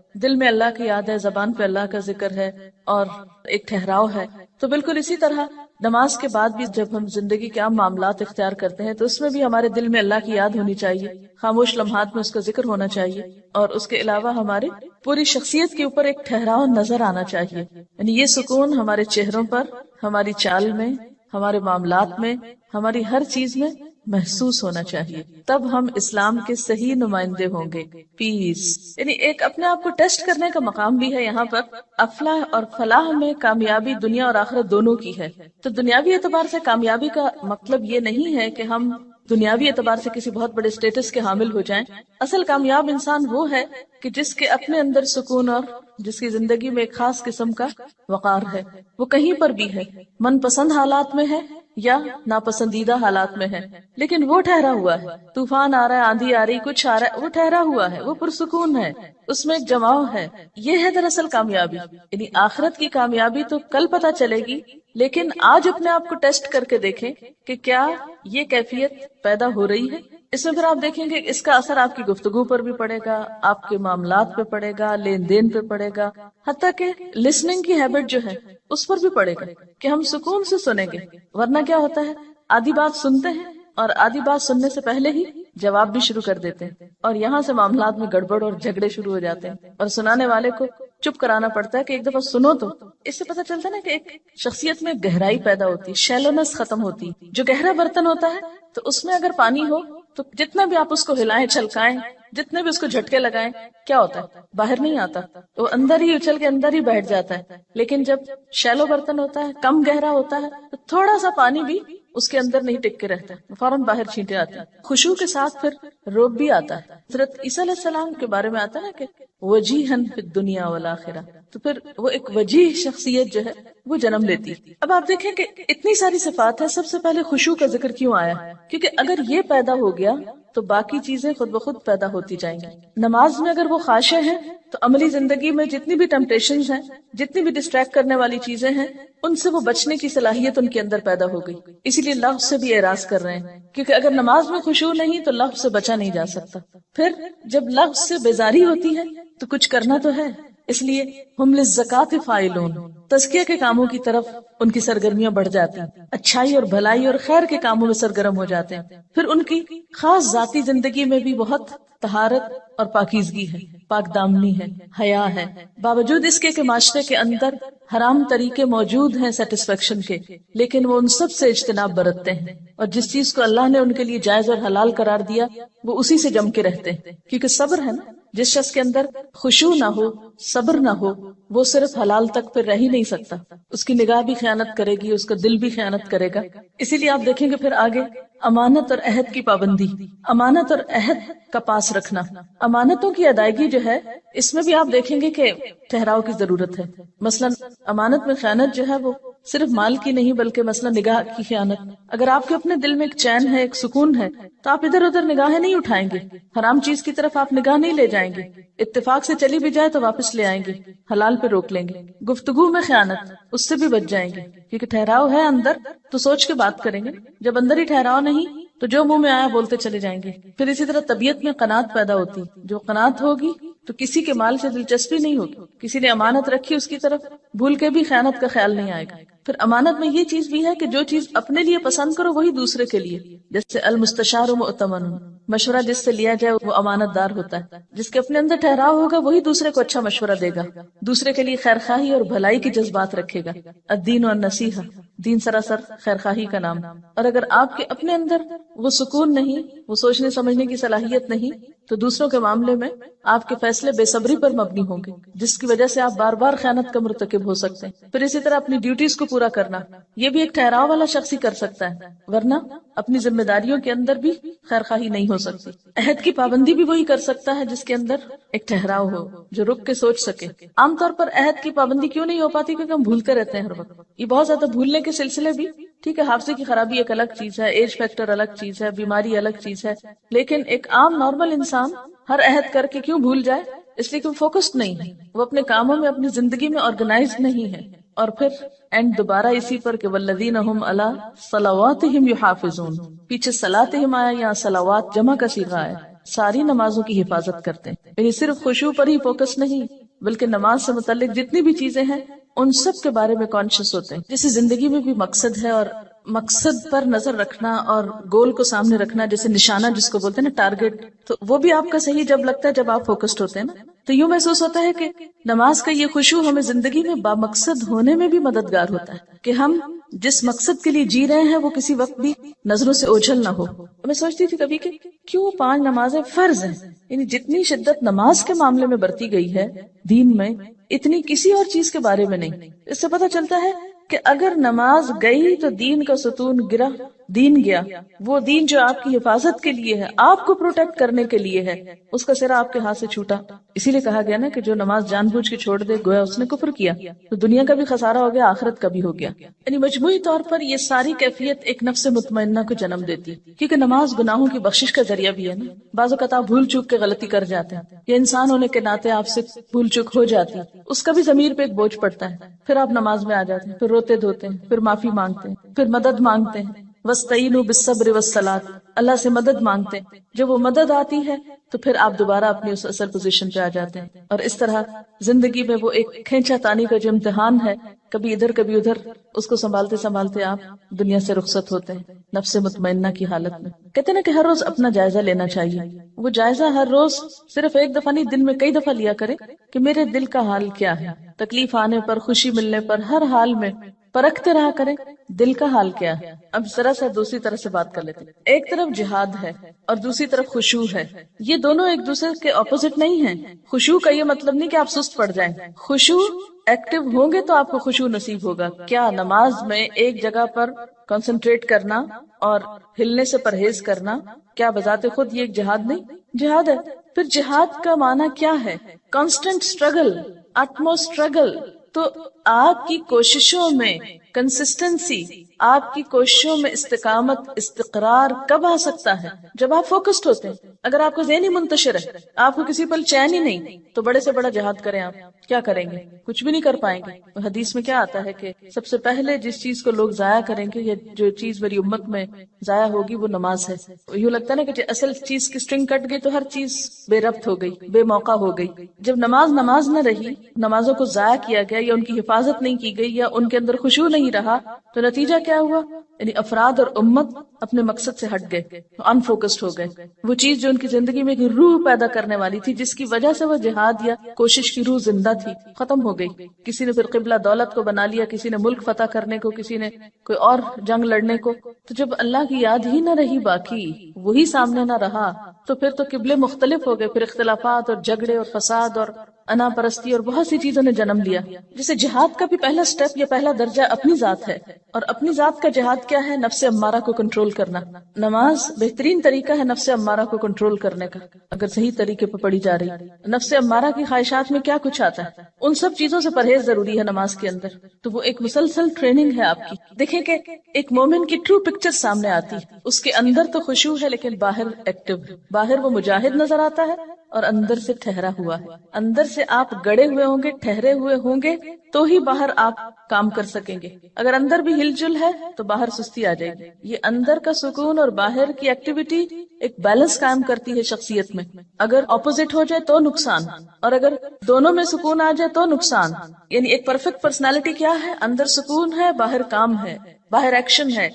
[SPEAKER 1] دل میں اللہ کی یاد ہے، زبان پہ اللہ کا ذکر ہے اور ایک ٹھہراؤ ہے. تو بالکل اسی طرح نماز کے بعد بھی جب ہم زندگی کے عام معاملات اختیار کرتے ہیں تو اس میں بھی ہمارے دل میں اللہ کی یاد ہونی چاہیے، خاموش لمحات میں اس کا ذکر ہونا چاہیے، اور اس کے علاوہ ہمارے پوری شخصیت کے اوپر ایک ٹھہراؤ نظر آنا چاہیے. یعنی یہ سکون ہمارے چہروں پر، ہماری چال میں، ہمارے معاملات میں، ہماری ہر چیز میں محسوس ہونا چاہیے. تب ہم اسلام کے صحیح نمائندے ہوں گے. پیس یعنی ایک اپنے آپ کو ٹیسٹ کرنے کا مقام بھی ہے یہاں پر. افلاح اور فلاح میں کامیابی دنیا اور آخرت دونوں کی ہے. تو دنیاوی اعتبار سے کامیابی کا مطلب یہ نہیں ہے کہ ہم دنیاوی اعتبار سے کسی بہت بڑے اسٹیٹس کے حامل ہو جائیں. اصل کامیاب انسان وہ ہے کہ جس کے اپنے اندر سکون اور جس کی زندگی میں ایک خاص قسم کا وقار ہے. وہ کہیں پر بھی ہے، من پسند حالات میں ہے یا ناپسندیدہ حالات میں ہے، لیکن وہ ٹھہرا ہوا ہے. طوفان آ رہا ہے، آندھی آ رہی، کچھ آ رہا ہے، وہ ٹھہرا ہوا ہے، وہ پرسکون ہے، اس میں ایک جماؤ ہے. یہ ہے دراصل کامیابی. یعنی آخرت کی کامیابی تو کل پتہ چلے گی، لیکن آج اپنے آپ کو ٹیسٹ کر کے دیکھیں کہ کیا یہ کیفیت پیدا ہو رہی ہے. اس میں پھر آپ دیکھیں گے اس کا اثر آپ کی گفتگو پر بھی پڑے گا، آپ کے معاملات پہ پڑے گا، لین دین پہ پڑے گا، حتیٰ کہ لسننگ کی ہیبٹ جو ہے اس پر بھی پڑے گا کہ ہم سکون سے سنیں گے. ورنہ کیا ہوتا ہے، آدھی بات سنتے ہیں اور آدھی بات سننے سے پہلے ہی جواب بھی شروع کر دیتے ہیں، اور یہاں سے معاملات میں گڑبڑ اور جھگڑے شروع ہو جاتے ہیں، اور سنانے والے کو چپ کرانا پڑتا ہے کہ ایک دفعہ سنو. تو اس سے پتہ چلتا ہے نا کہ ایک شخصیت میں گہرائی پیدا ہوتی، شیلونس ختم ہوتی. جو گہرا برتن ہوتا ہے تو اس میں اگر پانی ہو تو جتنا بھی آپ اس کو ہلائیں چھلکائیں، جتنے بھی اس کو جھٹکے لگائیں، کیا ہوتا ہے؟ باہر نہیں آتا، وہ اندر ہی اچھل کے اندر ہی بیٹھ جاتا ہے. لیکن جب شیلو برتن ہوتا ہے، کم گہرا ہوتا ہے، تو تھوڑا سا پانی بھی اس کے اندر نہیں ٹک کے رہتا، فوراً باہر چھینٹے آتے ہیں۔ خشوع کے ساتھ پھر روب بھی آتا ہے۔ حضرت عیسیٰ علیہ السلام کے بارے میں آتا ہے کہ وجیہن فی الدنیا والآخرہ، تو پھر وہ ایک وجیح شخصیت جو ہے وہ جنم لیتی۔ اب آپ دیکھیں کہ اتنی ساری صفات ہیں، سب سے پہلے خشوع کا ذکر کیوں آیا؟ کیونکہ اگر یہ پیدا ہو گیا تو باقی چیزیں خود بخود پیدا ہوتی جائیں گی۔ نماز میں اگر وہ خاشع ہیں تو عملی زندگی میں جتنی بھی ٹیمپٹیشنز ہیں، جتنی بھی ڈسٹریکٹ کرنے والی چیزیں ہیں، ان سے وہ بچنے کی صلاحیت ان کے اندر پیدا ہو گئی۔ اسی لیے لغو سے بھی اعراض کر رہے ہیں، کیونکہ اگر نماز میں خشوع نہیں تو لغو سے بچا نہیں جا سکتا۔ پھر جب لغو سے بیزاری ہوتی ہے تو کچھ کرنا تو ہے، اس لیے ہم للزکاۃ فاعلون، تزکیہ کے کاموں کی طرف ان کی سرگرمیاں بڑھ جاتی ہیں، اچھائی اور بھلائی اور خیر کے کاموں میں سرگرم ہو جاتے ہیں۔ پھر ان کی خاص ذاتی زندگی میں بھی بہت طہارت اور پاکیزگی ہے، پاک دامنی ہے، حیا ہے، باوجود اس کے کہ معاشرے کے اندر حرام طریقے موجود ہیں سیٹسفیکشن کے، لیکن وہ ان سب سے اجتناب برتتے ہیں، اور جس چیز کو اللہ نے ان کے لیے جائز اور حلال قرار دیا وہ اسی سے جم کے رہتے ہیں، کیونکہ صبر ہے نا۔ جس شخص کے اندر خشوع نہ ہو، صبر نہ ہو، وہ صرف حلال تک پھر رہ ہی نہیں سکتا، اس کی نگاہ بھی خیانت کرے گی، اس کا دل بھی خیانت کرے گا۔ اسی لیے آپ دیکھیں گے پھر آگے امانت اور عہد کی پابندی، امانت اور عہد کا پاس رکھنا، امانتوں کی ادائیگی جو ہے اس میں بھی آپ دیکھیں گے کہ ٹھہراؤ کی ضرورت ہے۔ مثلا امانت میں خیانت جو ہے وہ صرف مال کی نہیں بلکہ مثلا نگاہ کی خیانت۔ اگر آپ کے اپنے دل میں ایک چین ہے، ایک سکون ہے، تو آپ ادھر ادھر نگاہیں نہیں اٹھائیں گے، حرام چیز کی طرف آپ نگاہ نہیں لے جائیں گے، اتفاق سے چلی بھی جائے تو واپس لے آئیں گے، حلال پہ روک لیں گے۔ گفتگو میں خیانت، اس سے بھی بچ جائیں گے، کیونکہ ٹھہراؤ ہے اندر تو سوچ کے بات کریں گے، جب اندر ہی ٹھہراؤ نہیں تو جو منہ میں آیا بولتے چلے جائیں گے۔ پھر اسی طرح طبیعت میں قناعت پیدا ہوتی، جو قناعت ہوگی تو کسی کے مال سے دلچسپی نہیں ہوگی، کسی نے امانت رکھی اس کی طرف بھول کے بھی خیانت کا خیال نہیں آئے گا۔ پھر امانت میں یہ چیز بھی ہے کہ جو چیز اپنے لیے پسند کرو وہی دوسرے کے لیے، جیسے المستشار مؤتمن، مشورہ جس سے لیا جائے وہ امانت دار ہوتا ہے، جس کے اپنے اندر ٹھہراؤ ہوگا وہی دوسرے کو اچھا مشورہ دے گا، دوسرے کے لیے خیرخواہی اور بھلائی کی جذبات رکھے گا۔ الدین والنصیحہ، دین سراسر خیرخواہی کا نام۔ اور اگر آپ کے اپنے اندر وہ سکون نہیں، وہ سوچنے سمجھنے کی صلاحیت نہیں، تو دوسروں کے معاملے میں آپ کے فیصلے بے صبری پر مبنی ہوں گے، جس کی وجہ سے آپ بار بار خیانت کا مرتکب ہو سکتے ہیں۔ پھر اسی طرح اپنی ڈیوٹیز کو پورا کرنا، یہ بھی ایک ٹھہراؤ والا شخص ہی کر سکتا ہے، ورنہ اپنی ذمہ داریوں کے اندر بھی خیرخواہی نہیں ہو سکتی۔ عہد کی پابندی بھی وہی کر سکتا ہے جس کے اندر ایک ٹھہراؤ ہو، جو رک کے سوچ سکے۔ عام طور پر عہد کی پابندی کیوں نہیں ہو پاتی؟ کیونکہ ہم بھولتے رہتے ہیں ہر وقت۔ یہ بہت زیادہ بھولنے کے سلسلے بھی ٹھیک ہے، حافظے کی خرابی ایک الگ چیز ہے، ایج فیکٹر الگ چیز ہے، بیماری الگ چیز ہے، لیکن ایک عام نارمل انسان ہر عہد کر کے کیوں بھول جائے؟ اس لیے کہ وہ فوکسڈ نہیں ہے، وہ اپنے کاموں میں اپنی زندگی میں آرگنائزڈ نہیں ہے۔ اور پھر اینڈ دوبارہ اسی پر کہ والذین هم علی صلواتہم یحافظون، پیچھے صلاتہم آیا، یہاں صلوات جمع کا صیغہ آیا، ساری نمازوں کی حفاظت کرتے ہیں۔ یعنی صرف خشوع پر ہی فوکس نہیں بلکہ نماز سے متعلق جتنی بھی چیزیں ہیں ان سب کے بارے میں کانشیس ہوتے ہیں۔ جیسے زندگی میں بھی مقصد ہے، اور مقصد پر نظر رکھنا اور گول کو سامنے رکھنا، جیسے نشانہ جس کو بولتے ہیں نا، ٹارگٹ، تو وہ بھی آپ کا صحیح جب لگتا ہے جب آپ فوکسڈ ہوتے ہیں نا، تو یوں محسوس ہوتا ہے کہ نماز کا یہ خشوع ہمیں زندگی میں بامقصد ہونے میں بھی مددگار ہوتا ہے، کہ ہم جس مقصد کے لیے جی رہے ہیں وہ کسی وقت بھی نظروں سے اوجھل نہ ہو۔ میں سوچتی تھی کبھی کہ کیوں 5 نمازیں فرض ہیں، یعنی جتنی شدت نماز کے معاملے میں برتی گئی ہے دین میں، اتنی کسی اور چیز کے بارے میں نہیں۔ اس سے پتہ چلتا ہے کہ اگر نماز گئی تو دین کا ستون گرا، دین گیا، وہ دین جو آپ کی حفاظت کے لیے ہے، آپ کو پروٹیکٹ کرنے کے لیے ہے، اس کا سرا آپ کے ہاتھ سے چھوٹا۔ اسی لیے کہا گیا نا کہ جو نماز جان بوجھ کے چھوڑ دے گویا اس نے کفر کیا، تو دنیا کا بھی خسارہ ہو گیا، آخرت کا بھی ہو گیا۔ یعنی مجموعی طور پر یہ ساری کیفیت ایک نفس مطمئنہ کو جنم دیتی، کیونکہ نماز گناہوں کی بخشش کا ذریعہ بھی ہے نا۔ بعض اوقات آپ بھول چوک کے غلطی کر جاتے ہیں، یا انسان ہونے کے ناطے آپ سے بھول چوک ہو جاتی، اس کا بھی ضمیر پہ ایک بوجھ پڑتا ہے، پھر آپ نماز میں آ جاتے ہیں، پھر روتے دھوتے ہیں، پھر معافی مانگتے ہیں، پھر مدد مانگتے ہیں، وَاسْتَعِینُوا بِالصَّبْرِ وَالصَّلَاةِ، اللہ سے مدد مانگتے ہیں۔ جب وہ مدد آتی ہے تو پھر آپ دوبارہ اپنی اس اصل پوزیشن پہ آ جاتے ہیں، اور اس طرح زندگی میں وہ ایک کھینچا تانی کا جو امتحان ہے، کبھی ادھر کبھی ادھر، اس کو سنبھالتے سنبھالتے آپ دنیا سے رخصت ہوتے ہیں نفس مطمئنہ کی حالت میں۔ کہتے ہیں نا کہ ہر روز اپنا جائزہ لینا چاہیے، وہ جائزہ ہر روز صرف ایک دفعہ نہیں، دن میں کئی دفعہ لیا کرے کہ میرے دل کا حال کیا ہے، تکلیف آنے پر، خوشی ملنے پر، ہر حال میں پرکھتے رہا کریں دل کا حال کیا ہے۔ اب ذرا سا دوسری طرح سے بات کر لیتے ہیں، ایک طرف جہاد ہے اور دوسری طرف خشوع ہے، یہ دونوں ایک دوسرے کے اپوزٹ نہیں ہیں۔ خشوع کا یہ مطلب نہیں کہ آپ سست پڑ جائیں، خشوع ایکٹیو ہوں گے تو آپ کو خشوع نصیب ہوگا۔ کیا نماز میں ایک جگہ پر کنسنٹریٹ کرنا اور ہلنے سے پرہیز کرنا کیا بذات خود یہ ایک جہاد نہیں؟ جہاد ہے. پھر جہاد کا معنی کیا ہے؟ Constant struggle, utmost struggle. تو آپ کی کوششوں میں کنسسٹنسی، آپ کی کوششوں میں استقامت، استقرار کب آ سکتا ہے؟ جب آپ فوکسڈ ہوتے ہیں. اگر آپ کا ذہن ہی منتشر ہے، آپ کو کسی پل چین ہی نہیں، تو بڑے سے بڑا جہاد کریں آپ کیا کریں گے؟ کچھ بھی نہیں کر پائیں گے. حدیث میں کیا آتا ہے کہ سب سے پہلے جس چیز کو لوگ ضائع کریں گے یا جو چیز میری امت میں ضائع ہوگی وہ نماز ہے. یوں لگتا ہے نا کہ اصل چیز کی اسٹرنگ کٹ گئی تو ہر چیز بے ربط ہو گئی، بے موقع ہو گئی. جب نماز نہ رہی، نمازوں کو ضائع کیا گیا یا ان کی حفاظت نہیں کی گئی یا ان کے اندر خشوع نہیں رہا، تو نتیجہ کیا ہوا؟ یعنی افراد اور امت اپنے مقصد سے ہٹ گئے، ان فوکسڈ ہو گئے. وہ چیز جو ان کی زندگی میں ایک روح پیدا کرنے والی تھی، جس کی وجہ سے وہ جہاد یا کوشش کی روح زندہ تھی، ختم ہو گئی. کسی نے پھر قبلہ دولت کو بنا لیا، کسی نے ملک فتح کرنے کو، کسی نے کوئی اور جنگ لڑنے کو. تو جب اللہ کی یاد ہی نہ رہی، باقی وہی سامنے نہ رہا، تو پھر تو قبلے مختلف ہو گئے. پھر اختلافات اور جھگڑے اور فساد اور انا پرستی اور بہت سی چیزوں نے جنم لیا. جسے جہاد کا بھی پہلا سٹیپ یا پہلا درجہ اپنی ذات ہے. اور اپنی ذات کا جہاد کیا ہے؟ نفس امارہ کو کنٹرول کرنا. نماز بہترین طریقہ ہے نفس امارہ کو کنٹرول کرنے کا، اگر صحیح طریقے پہ پڑھی جا رہی. نفس امارہ کی خواہشات میں کیا کچھ آتا ہے، ان سب چیزوں سے پرہیز ضروری ہے نماز کے اندر. تو وہ ایک مسلسل ٹریننگ ہے آپ کی. دیکھیں کہ ایک مومن کی ٹرو پکچر سامنے آتی ہے. اس کے اندر تو خشوع ہے لیکن باہر ایکٹیو ہے. باہر وہ مجاہد نظر آتا ہے اور اندر سے ٹھہرا ہوا ہے. اندر سے آپ گڑے ہوئے ہوں گے، ٹھہرے ہوئے ہوں گے، تو ہی باہر آپ کام کر سکیں گے. اگر اندر بھی ہل جل ہے تو باہر سستی آ جائے گی. یہ اندر کا سکون اور باہر کی ایکٹیویٹی ایک بیلنس قائم کرتی ہے شخصیت میں. اگر اپوزٹ ہو جائے تو نقصان، اور اگر دونوں میں سکون آ جائے تو نقصان. یعنی ایک پرفیکٹ پرسنالٹی کیا ہے؟ اندر سکون ہے، باہر کام ہے، باہر ایکشن ہے.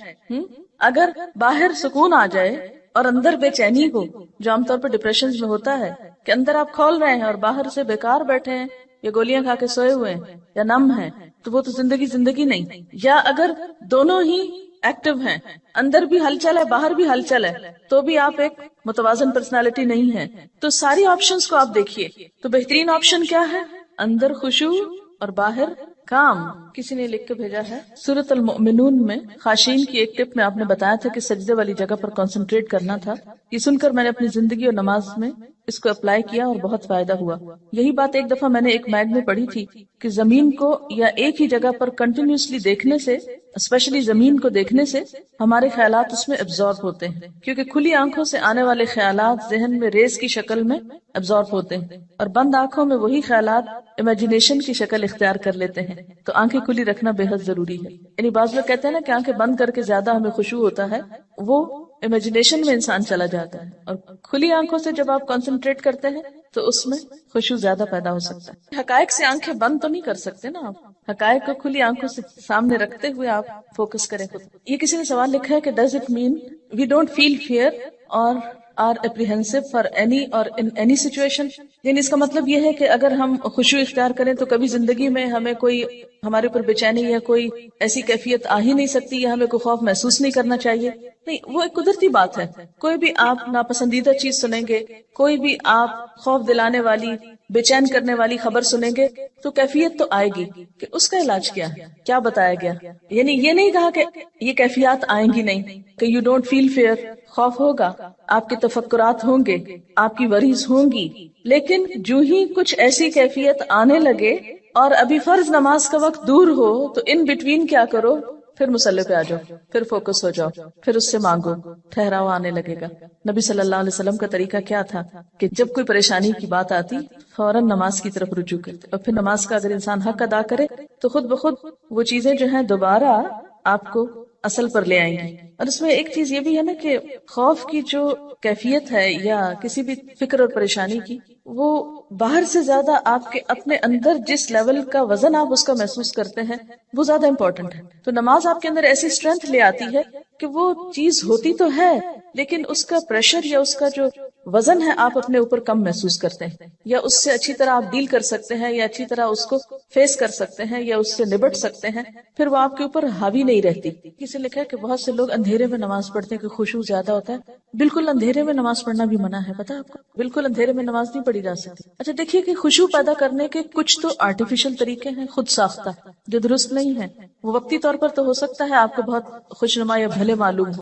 [SPEAKER 1] اگر باہر سکون آ جائے اور اندر بے چینی ہو، جو عام طور پر ڈپریشن میں ہوتا ہے کہ اندر آپ کھول رہے ہیں اور باہر سے بیکار بیٹھے ہیں یا گولیاں کھا کے سوئے ہوئے ہیں یا نم ہیں، تو وہ تو زندگی نہیں. یا اگر دونوں ہی ایکٹیو ہیں، اندر بھی ہلچل ہے، باہر بھی ہلچل ہے، تو بھی آپ ایک متوازن پرسنالٹی نہیں ہے. تو ساری آپشنز کو آپ دیکھیے. تو بہترین آپشن کیا ہے؟ اندر خشوع اور باہر کام. کسی نے لکھ کے بھیجا ہے سورۃ المؤمنون میں خاشعین کی ایک ٹپ میں آپ نے بتایا تھا کہ سجدے والی جگہ پر کنسنٹریٹ کرنا تھا. یہ سن کر میں نے اپنی زندگی اور نماز میں اس کو اپلائی کیا اور بہت فائدہ ہوا. یہی بات ایک دفعہ میں نے ایک میگ میں پڑھی تھی کہ زمین کو یا ایک ہی جگہ پر کنٹینیوسلی دیکھنے سے، اسپیشلی زمین کو دیکھنے سے، ہمارے خیالات اس میں ایبزارب ہوتے ہیں. کیونکہ کھلی آنکھوں سے آنے والے خیالات ذہن میں ریز کی شکل میں ایبزارب ہوتے ہیں، اور بند آنکھوں میں وہی خیالات امیجنیشن کی شکل اختیار کر لیتے ہیں. تو آنکھیں کھلی رکھنا بے حد ضروری ہے. یعنی بعض لوگ کہتے ہیں نا کہ آنکھیں بند کر کے زیادہ ہمیں خشوع ہوتا ہے، وہ امیجنیشن میں انسان چلا جاتا ہے. اور کھلی آنکھوں سے جب آپ کنسنٹریٹ کرتے ہیں تو اس میں خشوع زیادہ پیدا ہو سکتا ہے. حقائق سے آنکھیں بند تو نہیں کر سکتے نا آپ، حقائق کو کھلی آنکھوں سے سامنے رکھتے ہوئے آپ فوکس کریں خود. یہ کسی نے سوال لکھا ہے کہ does it mean we don't feel fear or are apprehensive for any or in any situation? یعنی اس کا مطلب یہ ہے کہ اگر ہم خشوع اختیار کریں تو کبھی زندگی میں ہمیں کوئی ہمارے اوپر بے چینی یا کوئی ایسی کیفیت آ ہی نہیں سکتی یا ہمیں کوئی خوف محسوس نہیں کرنا چاہیے. نہیں، وہ ایک قدرتی بات ہے. کوئی بھی آپ ناپسندیدہ چیز سنیں گے، کوئی بھی آپ خوف دلانے والی، بے چین کرنے والی خبر سنیں گے تو کیفیت تو آئے گی. کہ اس کا علاج کیا ہے، کیا بتایا گیا؟ یعنی یہ نہیں کہا کہ یہ کیفیات آئیں گی نہیں، کہ یو ڈونٹ فیل فیئر. خوف ہوگا، آپ کے تفکرات ہوں گے، آپ کی وریز ہوں گی، لیکن جو ہی کچھ ایسی کیفیت آنے لگے اور ابھی فرض نماز کا وقت دور ہو تو ان بٹوین کیا کرو؟ پھر مصلی پہ آ جاؤ، پھر فوکس ہو جاؤ، پھر اس سے مانگو، ٹھہراؤ آنے لگے گا. نبی صلی اللہ علیہ وسلم کا طریقہ کیا تھا کہ جب کوئی پریشانی کی بات آتی فوراً نماز کی طرف رجوع کرتے، اور پھر نماز کا اگر انسان حق ادا کرے تو خود بخود وہ چیزیں جو ہیں دوبارہ آپ کو اصل پر لے آئیں گی. اور اس میں ایک چیز یہ بھی ہے نا کہ خوف کی جو کیفیت ہے یا کسی بھی فکر اور پریشانی کی، وہ باہر سے زیادہ آپ کے اپنے اندر جس لیول کا وزن آپ اس کا محسوس کرتے ہیں وہ زیادہ امپورٹنٹ ہے. تو نماز آپ کے اندر ایسی اسٹرینتھ لے آتی ہے کہ وہ چیز ہوتی تو ہے لیکن اس کا پریشر یا اس کا جو وزن ہے آپ اپنے اوپر کم محسوس کرتے ہیں، یا اس سے اچھی طرح آپ ڈیل کر سکتے ہیں، یا اچھی طرح اس کو فیس کر سکتے ہیں، یا اس سے نبٹ سکتے ہیں. پھر وہ آپ کے اوپر حاوی نہیں رہتی. کسی نے لکھا ہے کہ بہت سے لوگ اندھیرے میں نماز پڑھتے ہیں کہ خشوع زیادہ ہوتا ہے. بالکل اندھیرے میں نماز پڑھنا بھی منع ہے، پتہ ہے آپ کو؟ بالکل اندھیرے میں نماز نہیں پڑھی جا سکتی. اچھا دیکھیے کہ خشوع پیدا کرنے کے کچھ تو آرٹیفیشل طریقے ہیں خود ساختہ جو درست نہیں ہے. وہ وقتی طور پر تو ہو سکتا ہے آپ کو بہت خوشنما یا بھلے معلوم ہو،